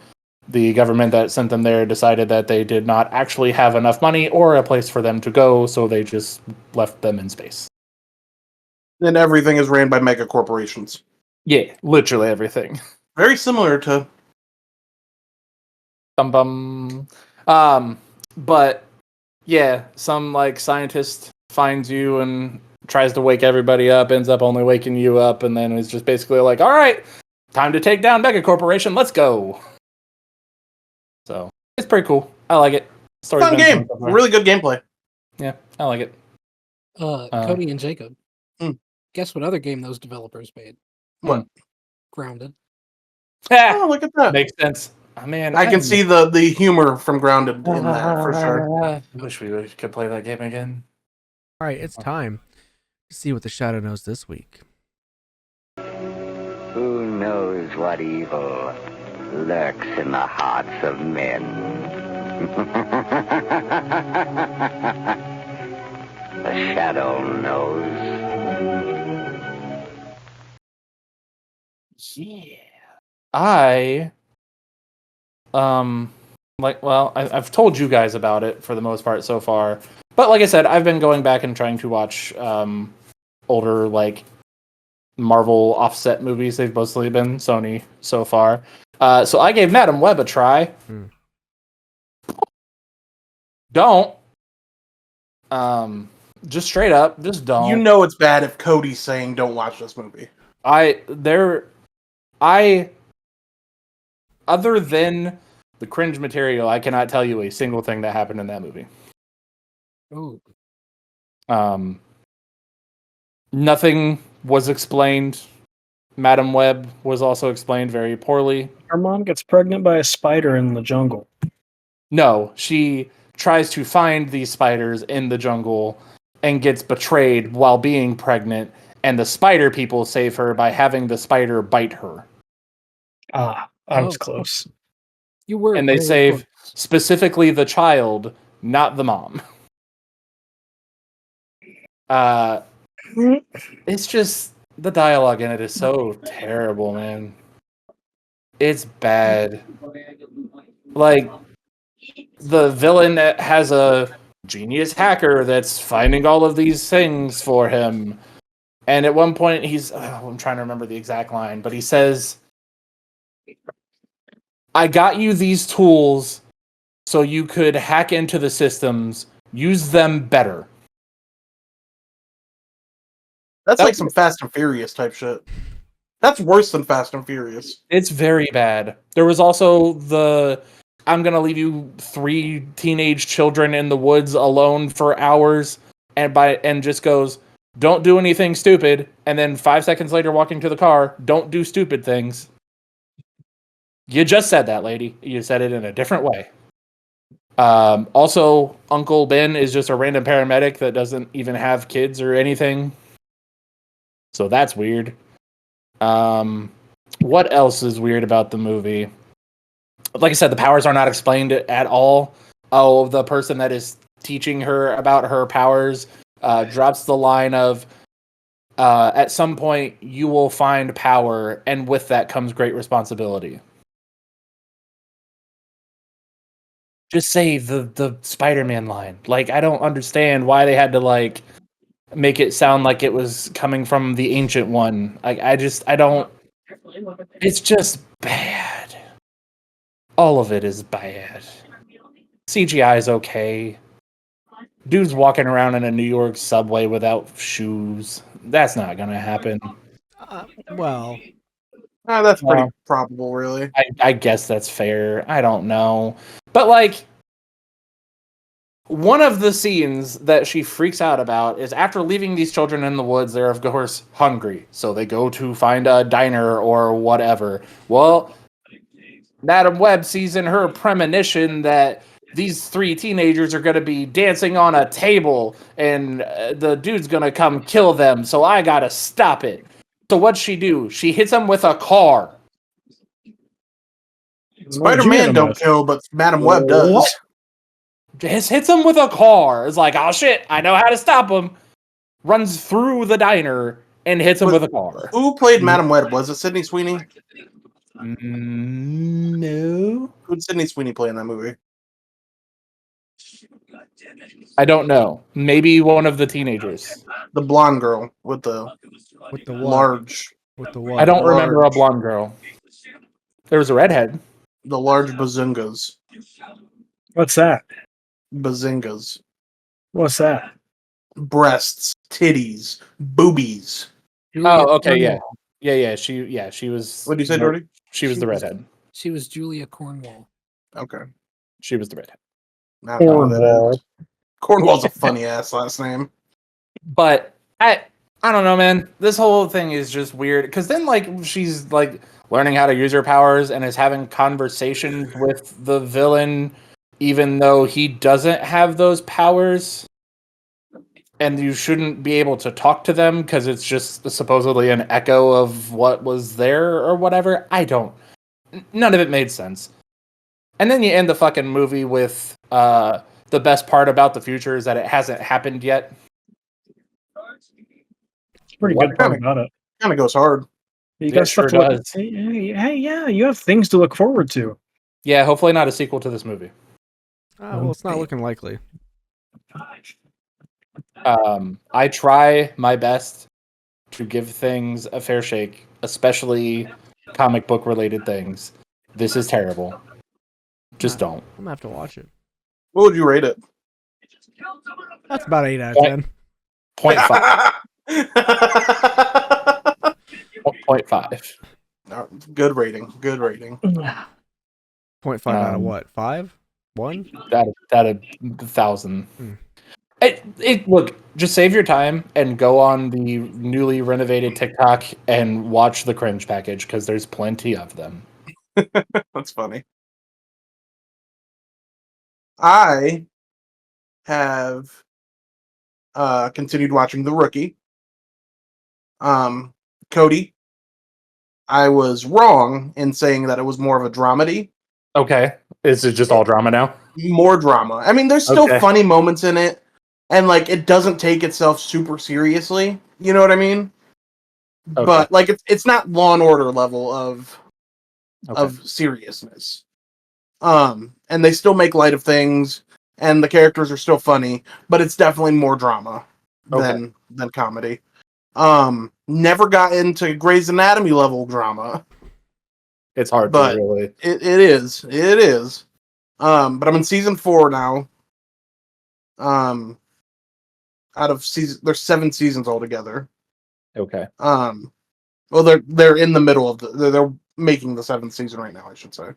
the government that sent them there decided that they did not actually have enough money or a place for them to go, so they just left them in space. Then everything is ran by mega corporations. Yeah, literally everything. Very similar to but yeah, some like scientist finds you and tries to wake everybody up, ends up only waking you up, and then is just basically like, all right, time to take down mega corporation, let's go. So it's pretty cool. I like it. Story's fun been game. fun so far. Really good gameplay. Yeah, I like it. Cody and Jacob. Hmm. Guess what other game those developers made? What? Grounded. Oh, look at that. Makes sense. Oh, man, I can see the humor from Grounded in that for sure. I wish we could play that game again. All right, it's time to see what the Shadow knows this week. Who knows what evil lurks in the hearts of men? The shadow knows. Yeah. I've told you guys about it for the most part so far. But like I said, I've been going back and trying to watch older like Marvel offset movies. They've mostly been Sony so far. So I gave Madam Web a try. Don't. Just straight up, just don't. You know it's bad if Cody's saying don't watch this movie. Other than the cringe material, I cannot tell you a single thing that happened in that movie. Ooh. Nothing was explained. Madam Web was also explained very poorly. Her mom gets pregnant by a spider in the jungle. No, she tries to find these spiders in the jungle and gets betrayed while being pregnant, and the spider people save her by having the spider bite her. Ah, I was close. You were, and they very save close. Specifically the child, not the mom. It's just the dialogue in it is so terrible, man. It's bad. Like the villain that has a genius hacker that's finding all of these things for him. And at one point I'm trying to remember the exact line, but he says, I got you these tools so you could hack into the systems, use them better. That's like some Fast and Furious type shit. That's worse than Fast and Furious. It's very bad. There was also I'm going to leave you 3 teenage children in the woods alone for hours and just goes, don't do anything stupid. And then 5 seconds later, walking to the car, don't do stupid things. You just said that, lady. You said it in a different way. Also, Uncle Ben is just a random paramedic that doesn't even have kids or anything. So that's weird. What else is weird about the movie? Like I said, the powers are not explained at all. Oh, the person that is teaching her about her powers drops the line of, at some point you will find power, and with that comes great responsibility. Just say the Spider-Man line. Like, I don't understand why they had to like make it sound like it was coming from the Ancient One. Like, I don't. It's just bad. All of it is bad. CGI is okay. Dude's walking around in a New York subway without shoes. That's not gonna happen. Well, that's pretty probable, really. I guess that's fair. I don't know. But, like, one of the scenes that she freaks out about is after leaving these children in the woods, they're, of course, hungry. So they go to find a diner or whatever. Well, Madam Web sees in her premonition that these 3 teenagers are going to be dancing on a table and the dude's going to come kill them. So I got to stop it. So what'd she do? She hits him with a car. Spider-Man don't kill, but Madam Web does. Just hits him with a car. It's like, oh shit, I know how to stop him. Runs through the diner and hits him with a car. Who played Madam Web? Was it Sydney Sweeney? No. Who did Sydney Sweeney play in that movie? I don't know. Maybe one of the teenagers. The blonde girl with the large. With the what? I don't remember a blonde girl. There was a redhead. The large bazingas. What's that? Bazingas. What's that? Breasts, titties, boobies. Oh, okay, yeah. Yeah, she was. What did you say, Jordi? She was the redhead. She was Julia Cornwall. Okay. She was the redhead. Cornwall. Cornwall's a funny ass last name. But I don't know, man. This whole thing is just weird. Because then, like, she's like learning how to use her powers and is having conversations with the villain, even though he doesn't have those powers. And you shouldn't be able to talk to them because it's just supposedly an echo of what was there or whatever. None of it made sense. And then you end the fucking movie with the best part about the future is that it hasn't happened yet. It's a pretty What good part about it. Kind of goes hard. You Yeah, got stuff sure to look. does. Hey, yeah, you have things to look forward to. Yeah, hopefully not a sequel to this movie. Well, it's not looking likely. I try my best to give things a fair shake, especially comic book related things. This is terrible. Just don't. I'm gonna have to watch it. What would you rate it? That's about 8 out of 10. 0.5. 0.5. Good rating. Good rating. 0.5 out of what? 5? 1? Out of 1,000. Look, just save your time and go on the newly renovated TikTok and watch the cringe package because there's plenty of them. That's funny. I have continued watching The Rookie. Cody, I was wrong in saying that it was more of a dramedy. Okay. Is it just all drama now? More drama. I mean, there's still funny moments in it, and like it doesn't take itself super seriously. You know what I mean? Okay. But like it's not Law and Order level of seriousness. And they still make light of things, and the characters are still funny, but it's definitely more drama than comedy. Never got into Grey's Anatomy level drama. It's hard but to really. It is. It is. But I'm in season 4 now. Out of there's 7 seasons altogether. Okay. Well, they're in the middle of they're making the 7th season right now, I should say.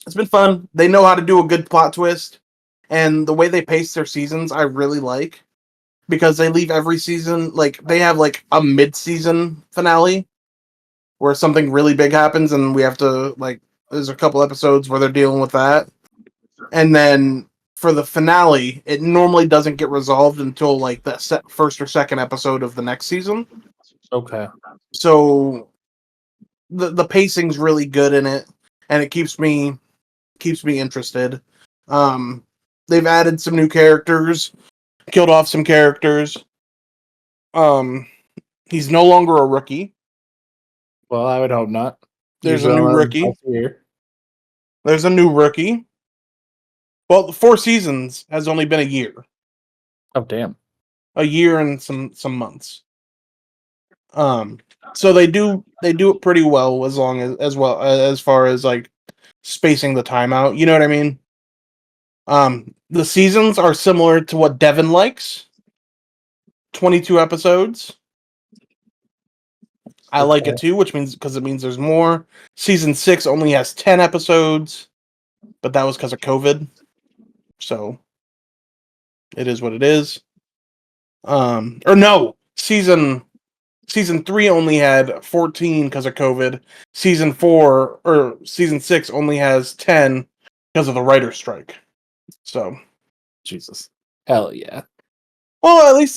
It's been fun. They know how to do a good plot twist, and the way they pace their seasons, I really like, because they leave every season like they have like a mid-season finale where something really big happens, and we have to like. There's a couple episodes where they're dealing with that, and then for the finale, it normally doesn't get resolved until like the first or second episode of the next season. Okay. So the pacing's really good in it, and it keeps me interested. They've added some new characters, killed off some characters. He's no longer a rookie. Well, I would hope not. There's a new rookie. There's a new rookie. Well, the 4 seasons has only been a year. Oh, damn. A year and some months. So they do it pretty well as far as like spacing the time out. You know what I mean? The seasons are similar to what Devin likes. 22 episodes. I like it too, which means because it means there's more. Season 6 only has 10 episodes, but that was because of COVID. So it is what it is. Or no, season 3 only had 14 because of COVID. Season 6 only has 10 because of the writer's strike. So, Jesus, hell yeah. Well, at least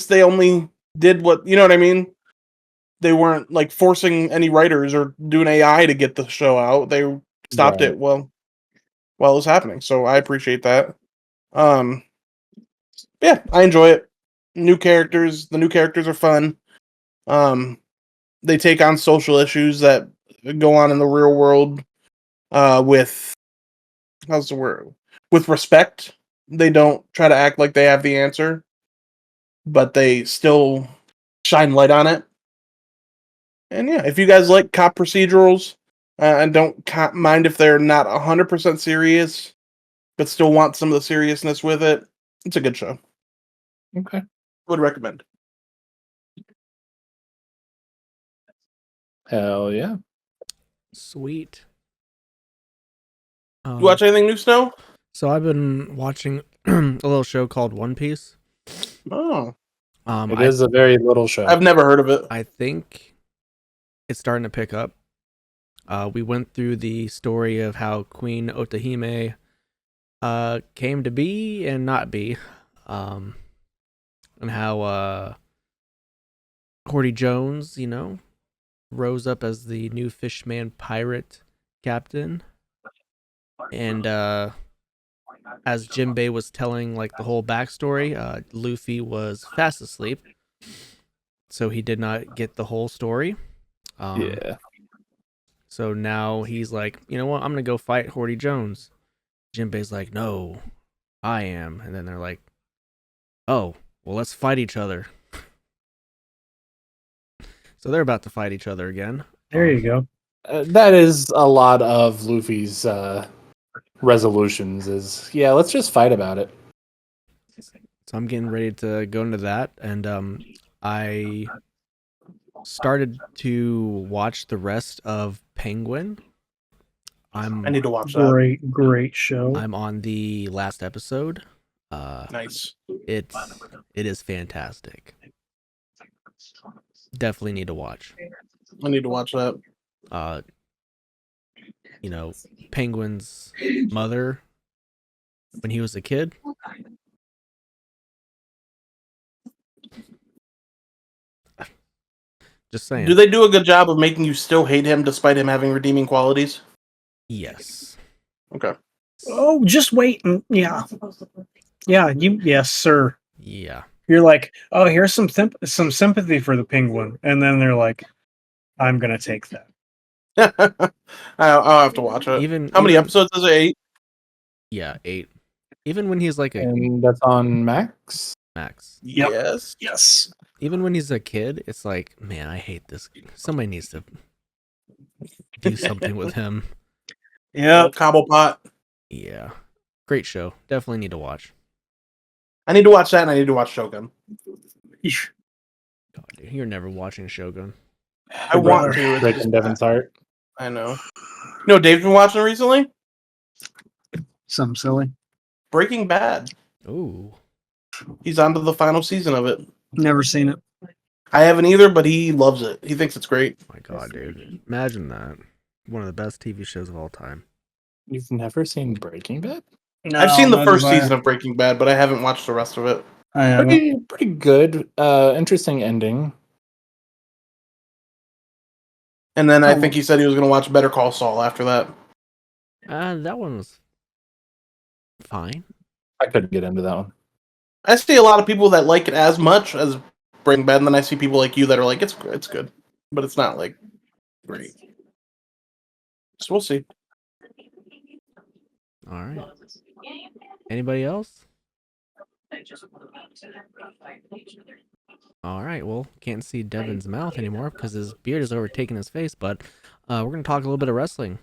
they only did what, you know what I mean. They weren't like forcing any writers or doing AI to get the show out. They stopped it while it was happening. So I appreciate that. Yeah, I enjoy it. The new characters are fun. They take on social issues that go on in the real world with with respect. They don't try to act like they have the answer, but they still shine light on it. And yeah, if you guys like cop procedurals and don't mind if they're not 100% serious, but still want some of the seriousness with it, it's a good show. Okay. Would recommend. Hell yeah. Sweet. You watch anything new, Snow? So I've been watching a little show called One Piece. Oh. It is a very little show. I've never heard of it. I think it's starting to pick up. We went through the story of how Queen Otahime came to be and not be, and how Cordy Jones, rose up as the new Fishman pirate captain, and as Jinbei was telling like the whole backstory, Luffy was fast asleep, so he did not get the whole story. Yeah. So now he's like, you know what? I'm gonna go fight Horty Jones. Jinbei's like, no, I am. And then they're like, oh, well, let's fight each other. So they're about to fight each other again. There you go. That is a lot of Luffy's resolutions. Is let's just fight about it. So I'm getting ready to go into that, and I started to watch the rest of Penguin. I need to watch that. Great show. I'm on the last episode. Nice. It is fantastic. Definitely need to watch. I need to watch that. You know, Penguin's mother when he was a kid. Just saying. Do they do a good job of making you still hate him despite him having redeeming qualities? Yes. Okay. Oh, just wait. Yeah. Yeah, yes, sir. Yeah. You're like, oh, here's some sympathy for the penguin. And then they're like, I'm going to take that. I'll have to watch it. How many episodes is it? 8? Yeah, 8. Even when he's like and that's on Max? Max. Yep. Yes. Even when he's a kid, it's like, man, I hate this. Somebody needs to do something with him. Yeah. Cobblepot. Yeah. Great show. Definitely need to watch. I need to watch that, and I need to watch Shogun. God, dude, you're never watching Shogun. I want to. Breaking Devin's heart. I know. You know, Dave's been watching recently. Something silly. Breaking Bad. Ooh. He's on to the final season of it. Never seen it. I haven't either, but he loves it. He thinks it's great. My God, dude. Imagine that. One of the best TV shows of all time. You've never seen Breaking Bad? No, I've seen the first season of Breaking Bad, but I haven't watched the rest of it. I haven't. Pretty good. Interesting ending. And then I think he said he was going to watch Better Call Saul after that. That one was fine. I couldn't get into that one. I see a lot of people that like it as much as Breaking Bad, and then I see people like you that are like, it's good, but it's not like great. So we'll see. All right. Anybody else? All right. Well, can't see Devin's mouth anymore because his beard is overtaking his face. But we're gonna talk a little bit of wrestling.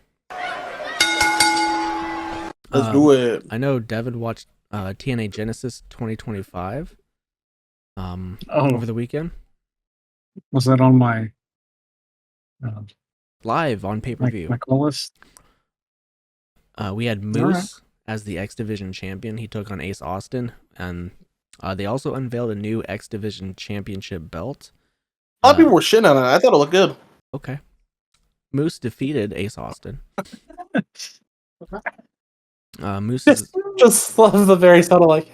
Let's do it. I know Devin watched TNA Genesis 2025 over the weekend. Was that on my live on pay-per-view? My call list? We had Moose as the X Division champion. He took on Ace Austin, and they also unveiled a new X Division championship belt. A lot of people were shitting on it. I thought it looked good. Okay. Moose defeated Ace Austin. Moose just love the very subtle like,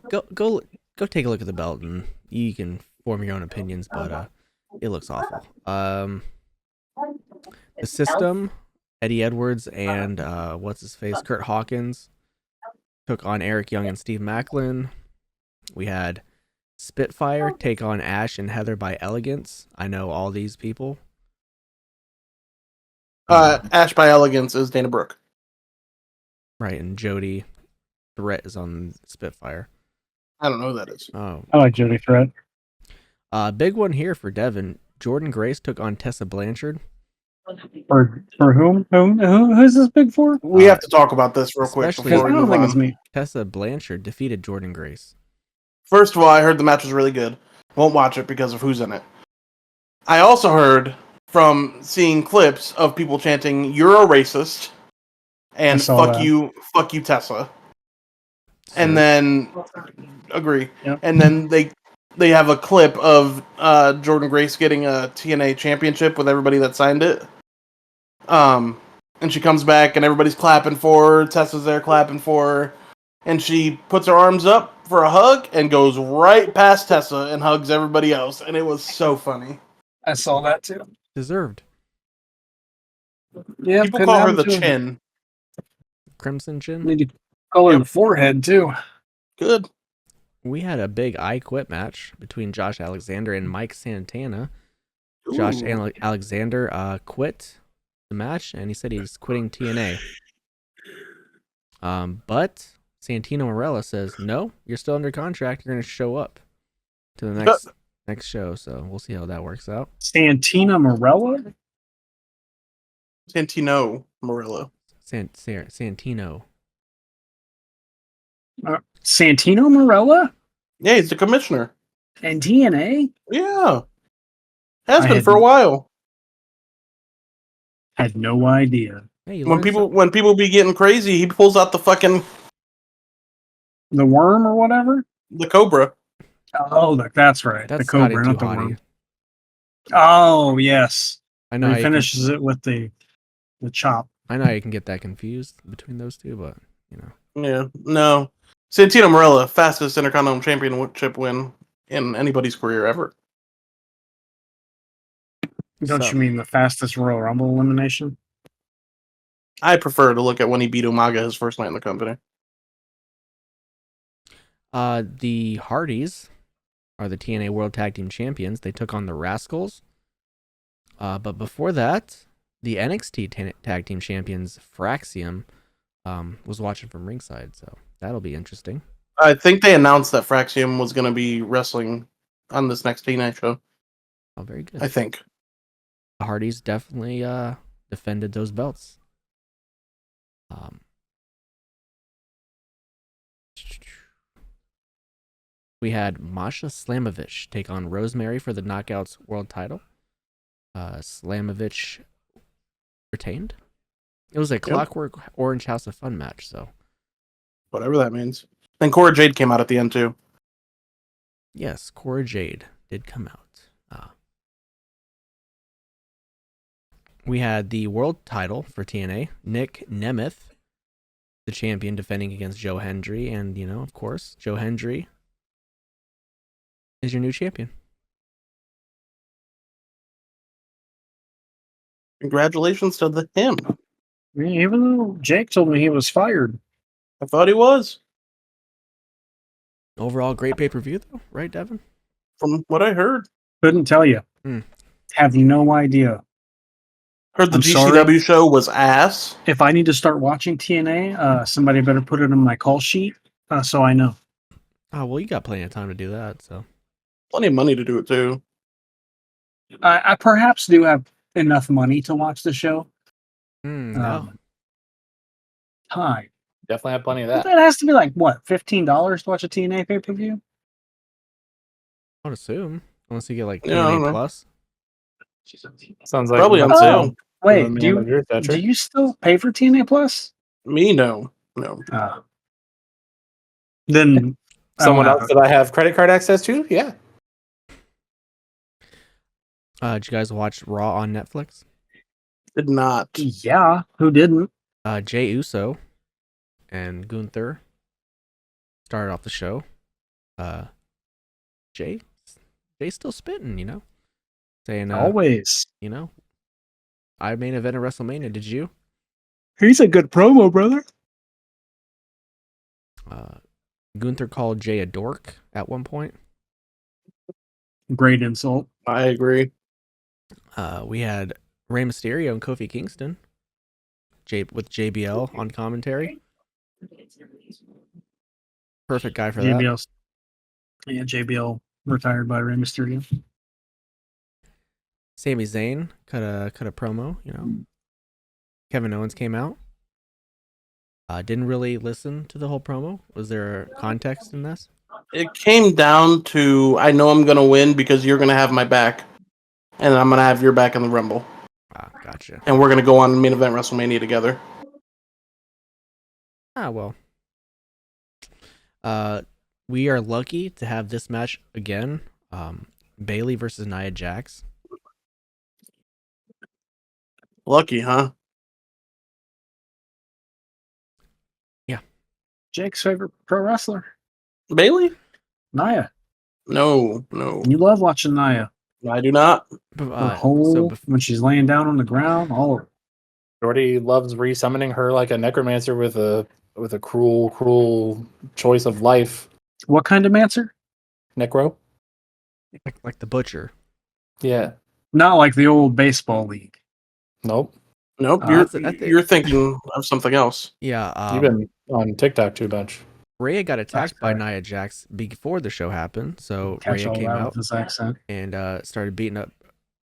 Go take a look at the belt and you can form your own opinions, but it looks awful. The System, Eddie Edwards and what's his face, Kurt Hawkins took on Eric Young and Steve Macklin. We had Spitfire take on Ash and Heather by Elegance. I know all these people. Ash by Elegance is Dana Brooke. Right, and Jody Threat is on Spitfire. I don't know who that is. Oh, I like Jody Threat. Big one here for Devin. Jordan Grace took on Tessa Blanchard. For whom? Who's this big for? We have to talk about this real quick before we move on. Me. Tessa Blanchard defeated Jordan Grace. First of all, I heard the match was really good. Won't watch it because of who's in it. I also heard from seeing clips of people chanting, "You're a racist," and fuck you, Tessa. Sure. And then agree. Yep. And then they have a clip of Jordan Grace getting a TNA championship with everybody that signed it. And she comes back and everybody's clapping for her. Tessa's there clapping for her. And she puts her arms up for a hug and goes right past Tessa and hugs everybody else. And it was so funny. I saw that too. Deserved. Yeah, people call her the Chin. Crimson Chin. Need to color the forehead too. Good. We had a big I Quit match between Josh Alexander and Mike Santana. Josh Alexander quit the match, and he said he's quitting TNA. But Santino Marella says, no, you're still under contract. You're going to show up to the next show. So we'll see how that works out. Santino Marella? Santino Marella. Santino. Santino Marella? Yeah, he's the commissioner. And TNA? Yeah. Has been for a while. Had no idea. Hey, when people be getting crazy, he pulls out the fucking the worm or whatever? The cobra. Oh, that's right. That's the cobra, not the worm. Oh, yes. I know he finishes it with the chop. I know you can get that confused between those two, but you know. Yeah, no. Santino Marella, fastest Intercontinental Championship win in anybody's career ever. Don't you mean the fastest Royal Rumble elimination? I prefer to look at when he beat Umaga his first night in the company. The Hardys are the TNA World Tag Team Champions. They took on the Rascals. But before that, the NXT Tag Team Champions, Fraxium, was watching from ringside, so that'll be interesting. I think they announced that Fraxium was going to be wrestling on this next TNA show. Oh, very good. I think. The Hardys definitely defended those belts. We had Masha Slamovich take on Rosemary for the Knockouts World title. Slamovich retained. It was a Clockwork Orange House of Fun match, so. Whatever that means. And Cora Jade came out at the end, too. Yes, Cora Jade did come out. We had the world title for TNA. Nick Nemeth, the champion, defending against Joe Hendry. And, you know, of course, Joe Hendry is your new champion. Congratulations to him. Even though Jake told me he was fired. I thought he was. Overall, great pay-per-view, though, right, Devin? From what I heard. Couldn't tell you. Have no idea. Heard the GCW show was ass. If I need to start watching TNA, somebody better put it in my call sheet so I know. Oh, well, you got plenty of time to do that, so. Plenty of money to do it, too. I perhaps do have enough money to watch the show. No. Time. Definitely have plenty of that. But that has to be like, what, $15 to watch a TNA pay-per-view? I would assume. Unless you get like TNA Plus. Sounds like probably on sale. Wait, do you still pay for TNA Plus? Me, no. Then someone else that I have credit card access to? Yeah. Did you guys watch Raw on Netflix? Did not. Yeah, who didn't? Jey Uso and Gunther started off the show. Jay's still spitting, you know? Saying always. You know, I main event at WrestleMania. Did you? He's a good promo, brother. Gunther called Jay a dork at one point. Great insult. I agree. We had Rey Mysterio and Kofi Kingston with JBL on commentary. Perfect guy for that. Yeah, JBL retired by Rey Mysterio. Sami Zayn cut a promo, you know. Kevin Owens came out. Didn't really listen to the whole promo. Was there context in this? It came down to, I know I'm going to win because you're going to have my back. And I'm going to have your back in the Rumble. Gotcha. And we're going to go on main event WrestleMania together. Well. We are lucky to have this match again. Bayley versus Nia Jax. Lucky, huh? Yeah. Jake's favorite pro wrestler. Bayley? Nia. No. You love watching Nia. I do not. When she's laying down on the ground, all over. Jordi loves resummoning her like a necromancer with a cruel choice of life. What kind of mancer? Necro? Like the butcher. Yeah. Not like the old baseball league. Nope. You're thinking of something else. Yeah. You've been on TikTok too much. Rhea got attacked by Nia Jax before the show happened, so Rhea came out and started beating up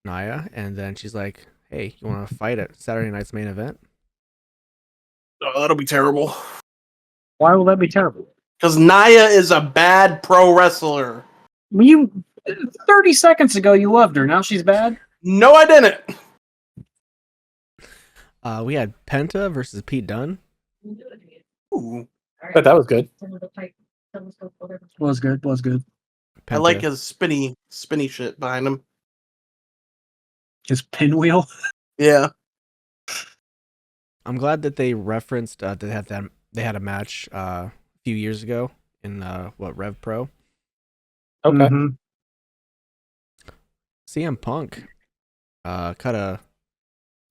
Nia, and then she's like, "Hey, you want to fight at Saturday night's main event?" Oh, that'll be terrible. Why will that be terrible? Because Nia is a bad pro wrestler. 30 seconds ago you loved her. Now she's bad? No, I didn't. We had Penta versus Pete Dunne. Ooh. But that was good. Was good. Penta. I like his spinny shit behind him. His pinwheel? Yeah. I'm glad that they referenced that they had a match a few years ago in Rev Pro. Okay. Mm-hmm. CM Punk cut a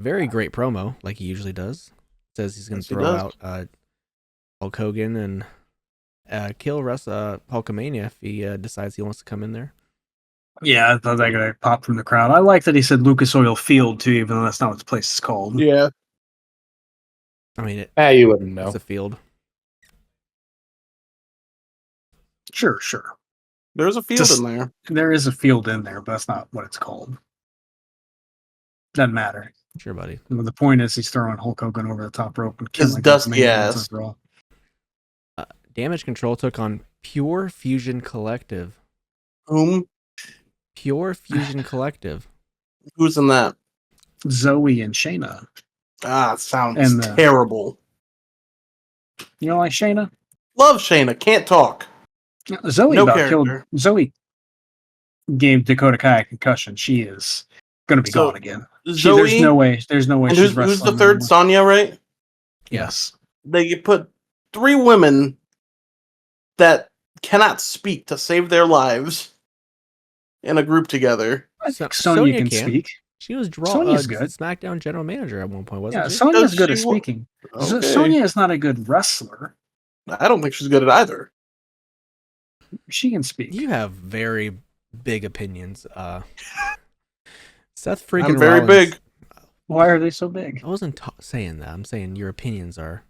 very great promo, like he usually does. Says he's going to throw out Hulk Hogan and kill Hulkamania if he decides he wants to come in there. Yeah, I thought that guy popped from the crowd. I like that he said Lucas Oil Field too, even though that's not what the place is called. Yeah. I mean, you wouldn't know. It's a field. Sure. There's a field in there. There is a field in there, but that's not what it's called. Doesn't matter. Sure, buddy. The point is he's throwing Hulk Hogan over the top rope and His dusty ass. Damage Control took on Pure Fusion Collective. Whom? Pure Fusion Collective. Who's in that? Zoe and Shayna. Ah, sounds terrible. You don't like Shayna? Love Shayna. Can't talk. Zoe killed. Zoe gave Dakota Kai a concussion. She is going to be gone again. Zoe, there's no way. There's no way and she's wrestling. Who's the third? Anymore. Sonya, right? Yes. They put 3 women that cannot speak to save their lives in a group together. I think Sonya can speak. She was Sonya's good. SmackDown general manager at one point, wasn't she? Yeah, Sonya's good at speaking. Okay. Sonya is not a good wrestler. I don't think she's good at either. She can speak. You have very big opinions. Seth freaking I'm very Rollins. big. Why are they so big? I wasn't saying that. I'm saying your opinions are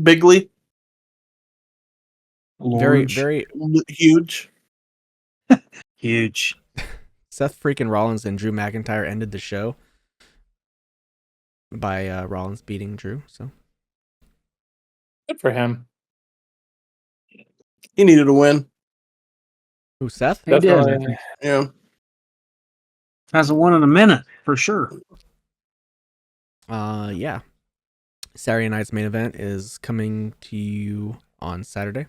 bigly. Very, very huge. Huge. Seth freaking Rollins and Drew McIntyre ended the show by Rollins beating Drew. So good for him. He needed a win. Who, Seth? He did. Yeah. Hasn't won in a minute, for sure. Yeah. Saturday night's main event is coming to you on Saturday.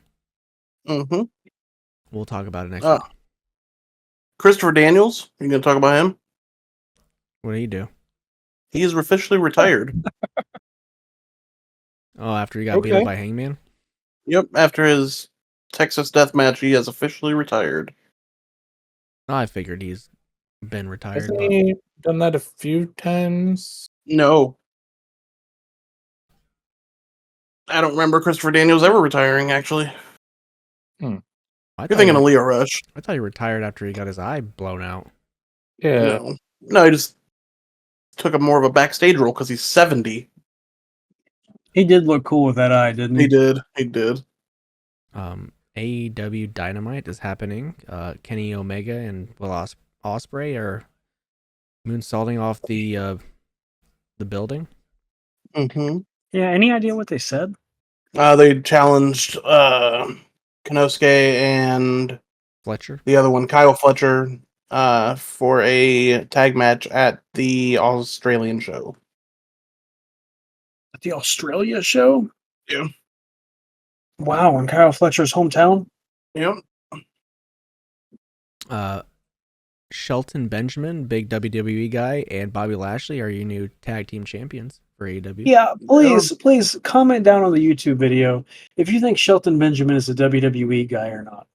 Mm-hmm. We'll talk about it next week. Christopher Daniels, you going to talk about him? What do you do? He is officially retired. Oh, after he got beat up by Hangman? Yep, after his Texas death match, he has officially retired. Oh, I figured he's been retired. Hasn't he done that a few times? No. I don't remember Christopher Daniels ever retiring, actually. You're thinking of Leo Rush. I thought he retired after he got his eye blown out. Yeah. No, he just took a more of a backstage role because he's 70. He did look cool with that eye, didn't he? He did. AEW Dynamite is happening. Kenny Omega and Will Ospreay are moonsaulting off the building. Mm-hmm. Yeah, any idea what they said? They challenged Konosuke and Fletcher. The other one, Kyle Fletcher, for a tag match at the Australian show. At the Australia show? Yeah. Wow, in Kyle Fletcher's hometown? Yep. Shelton Benjamin, big WWE guy, and Bobby Lashley are your new tag team champions for AEW. Yeah, please comment down on the YouTube video if you think Shelton Benjamin is a WWE guy or not.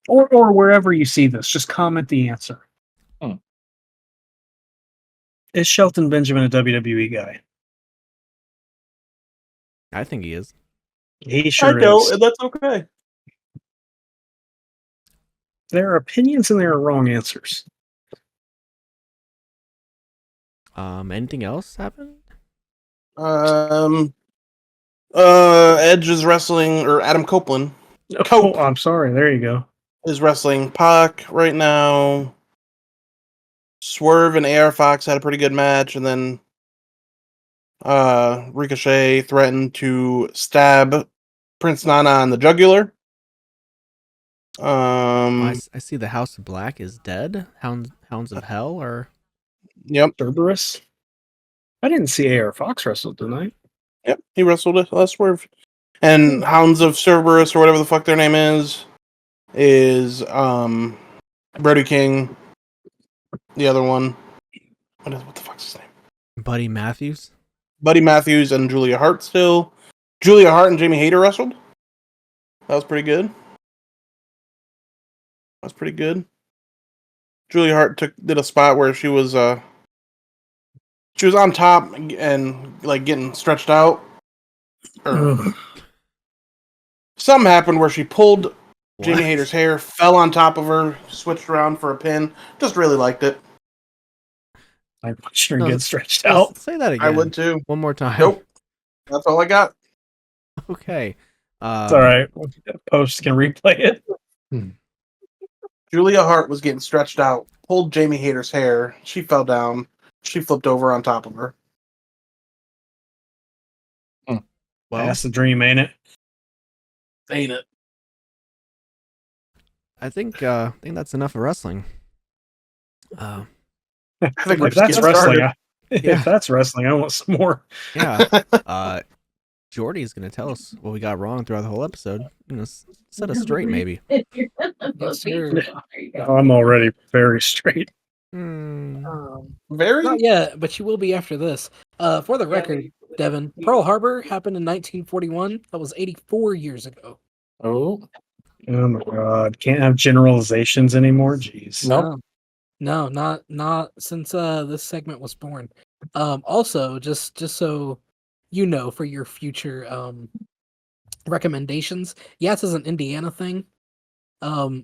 Or wherever you see this, just comment the answer. Is Shelton Benjamin a WWE guy? I think he is. He sure I don't, is. and that's okay. There are opinions and there are wrong answers. Anything else happened? Edge is wrestling, or Adam Copeland. Oh, I'm sorry. There you go. Is wrestling Pac right now. Swerve and AR Fox had a pretty good match, and then Ricochet threatened to stab Prince Nana on the jugular. I see the House of Black is dead. Hounds of Hell, or Yep. Cerberus. I didn't see AR Fox wrestle tonight. Yep, he wrestled a Swerve. And Hounds of Cerberus, or whatever the fuck their name is Brody King. The other one. What the fuck's his name? Buddy Matthews. Buddy Matthews and Julia Hart still. Julia Hart and Jamie Hayter wrestled. That was pretty good. Julia Hart did a spot where she was on top and like getting stretched out. Something happened where she pulled Jamie Hayter's hair, fell on top of her, switched around for a pin. Just really liked it. I watched her get stretched out. Say that again. I would too. One more time. Nope. That's all I got. Okay. It's all right. Post can replay it. Julia Hart was getting stretched out, pulled Jamie Hayter's hair. She fell down. She flipped over on top of her. Well, that's the dream, ain't it? Ain't it? I think that's enough of wrestling. I think if that's wrestling, if that's wrestling, I want some more. Yeah. Jordi is going to tell us what we got wrong throughout the whole episode. Set us straight, maybe. I'm already very straight. Very? Not yet, but you will be after this. For the record, Devin, Pearl Harbor happened in 1941. That was 84 years ago. Oh my God! Can't have generalizations anymore. Jeez. No, not since this segment was born. Also, just so you know, for your future recommendations, yes, is an Indiana thing,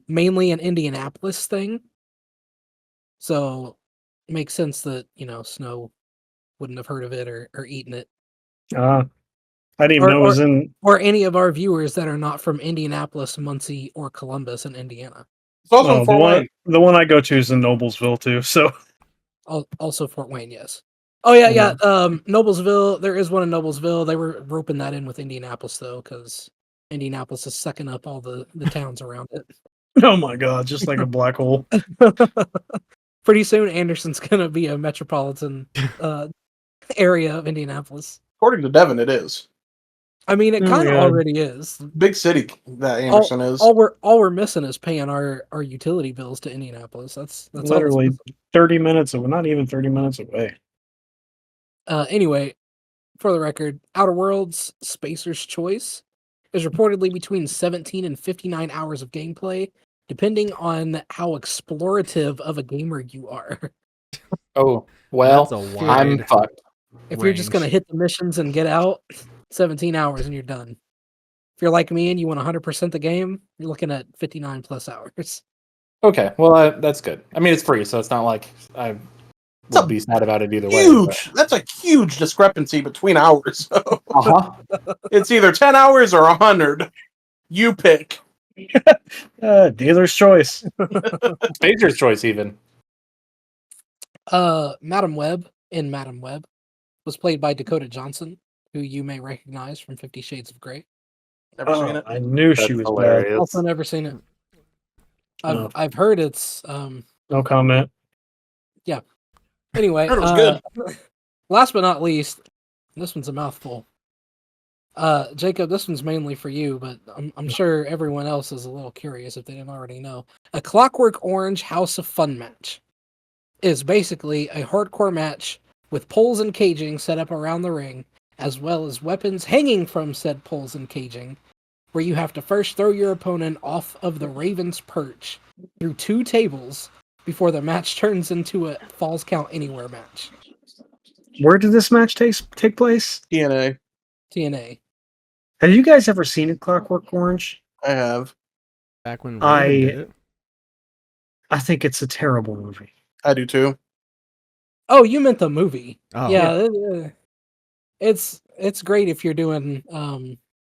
mainly an Indianapolis thing. So, it makes sense that Snow wouldn't have heard of it or eaten it. I didn't even know it was in. Or any of our viewers that are not from Indianapolis, Muncie, or Columbus in Indiana. It's also Fort Wayne. The one I go to is in Noblesville too. So also Fort Wayne, yes. Oh yeah. Noblesville. There is one in Noblesville. They were roping that in with Indianapolis though, because Indianapolis is sucking up all the towns around it. Oh my God! Just like a black hole. Pretty soon, Anderson's gonna be a metropolitan area of Indianapolis. According to Devin, it is. I mean, it kind of already is. Big city that Anderson is. All we're missing is paying our utility bills to Indianapolis. That's literally 30 minutes away. Not even 30 minutes away. Anyway, for the record, Outer Worlds Spacer's Choice is reportedly between 17 and 59 hours of gameplay, depending on how explorative of a gamer you are. Oh, well, I'm fucked. If you're just going to hit the missions and get out, 17 hours and you're done. If you're like me and you want 100% the game, you're looking at 59 plus hours. Okay, well, that's good. I mean, it's free, so it's not like I would be sad about it either way. Huge. That's a huge discrepancy between hours. It's either 10 hours or 100. You pick. Dealer's choice. Spacer's choice, even. Madam Web was played by Dakota Johnson, who you may recognize from 50 Shades of Grey. Never seen it. I knew she was bad. Also never seen it. I've heard it's no comment. Yeah. Anyway, it was good. Last but not least, this one's a mouthful. Jacob, this one's mainly for you, but I'm sure everyone else is a little curious if they didn't already know. A Clockwork Orange House of Fun match is basically a hardcore match with poles and caging set up around the ring, as well as weapons hanging from said poles and caging, where you have to first throw your opponent off of the Raven's perch through 2 tables before the match turns into a Falls Count Anywhere match. Where did this match take place? TNA. TNA. Have you guys ever seen Clockwork Orange? I have. Back when Raven did it. I think it's a terrible movie. I do too. Oh, you meant the movie? Oh. Yeah. It's great if you're doing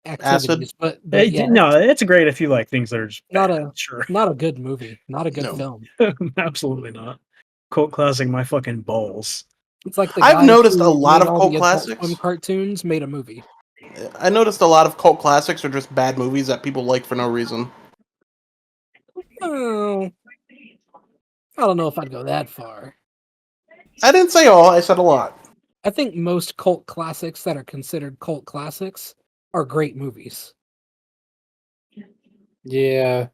activities, but yeah, no, it's great if you like things that are just not bad, a sure. not a good movie, not a good film. Absolutely not. Cult classic, my fucking balls. It's like the I've guys noticed who a lot made of all cult the Adult classics. Swim cartoons made a movie. I noticed a lot of cult classics are just bad movies that people like for no reason. Oh, I don't know if I'd go that far. I didn't say all, I said a lot. I think most cult classics that are considered cult classics are great movies. Yeah.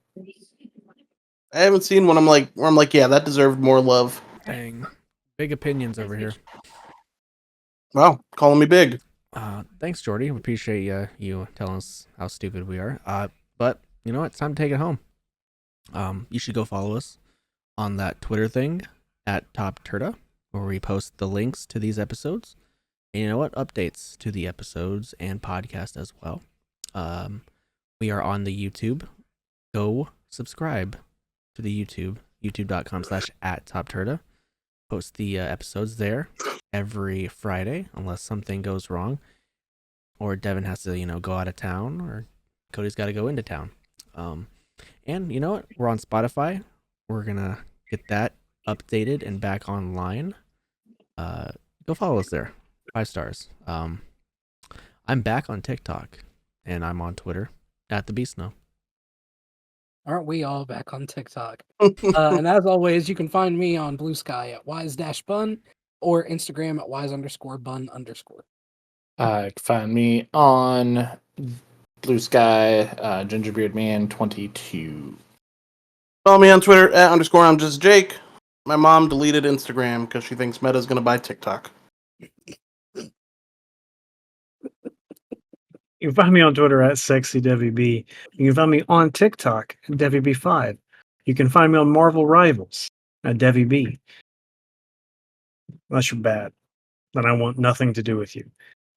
I haven't seen one where I'm like, yeah, that deserved more love. Dang. Big opinions over here. Wow, calling me big. Thanks, Jordi. We appreciate you telling us how stupid we are. But you know what? It's time to take it home. You should go follow us on that Twitter thing at TOPTERTA, where we post the links to these episodes. And you know what? Updates to the episodes and podcast as well. We are on the YouTube. Go subscribe to the YouTube, youtube.com/@TopTerta. Post the episodes there every Friday, unless something goes wrong, or Devin has to, go out of town, or Cody's got to go into town. And you know what? We're on Spotify. We're gonna get that updated and back online. Go follow us there. 5 stars. I'm back on TikTok, and I'm on Twitter @TheBeastNo. Aren't we all back on TikTok? And as always, you can find me on Blue Sky at wise-bun or Instagram at wise_bun_. You can find me on Blue Sky, GingerbeardMan22. Follow me on Twitter @_I'm just Jake. My mom deleted Instagram because she thinks Meta's gonna buy TikTok. You can find me on Twitter @SexyDevyB. You can find me on TikTok @DevyB5. You can find me on Marvel Rivals @DevyB. Unless you're bad, then I want nothing to do with you.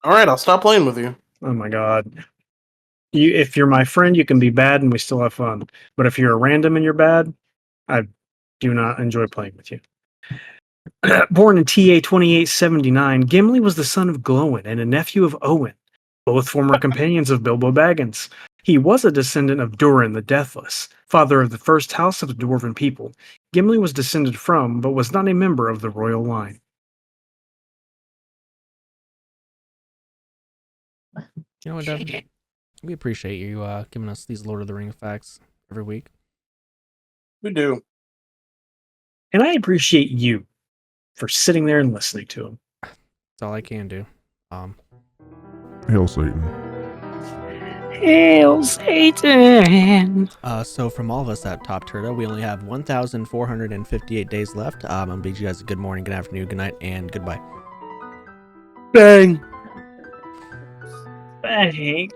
All right, I'll stop playing with you. Oh my god. If you're my friend, you can be bad and we still have fun. But if you're a random and you're bad, I do not enjoy playing with you. Born in TA 2879, Gimli was the son of Glowin and a nephew of Owen, both former companions of Bilbo Baggins. He was a descendant of Durin the Deathless, father of the first house of the Dwarven people. Gimli was descended from, but was not a member of the royal line. You know what, Devin? We appreciate you giving us these Lord of the Rings facts every week. We do. And I appreciate you for sitting there and listening to them. That's all I can do. Hail Satan. Hail Satan! So from all of us at TOPTERTA, we only have 1,458 days left. I'm going to bid you guys a good morning, good afternoon, good night, and goodbye. Bang. Bang.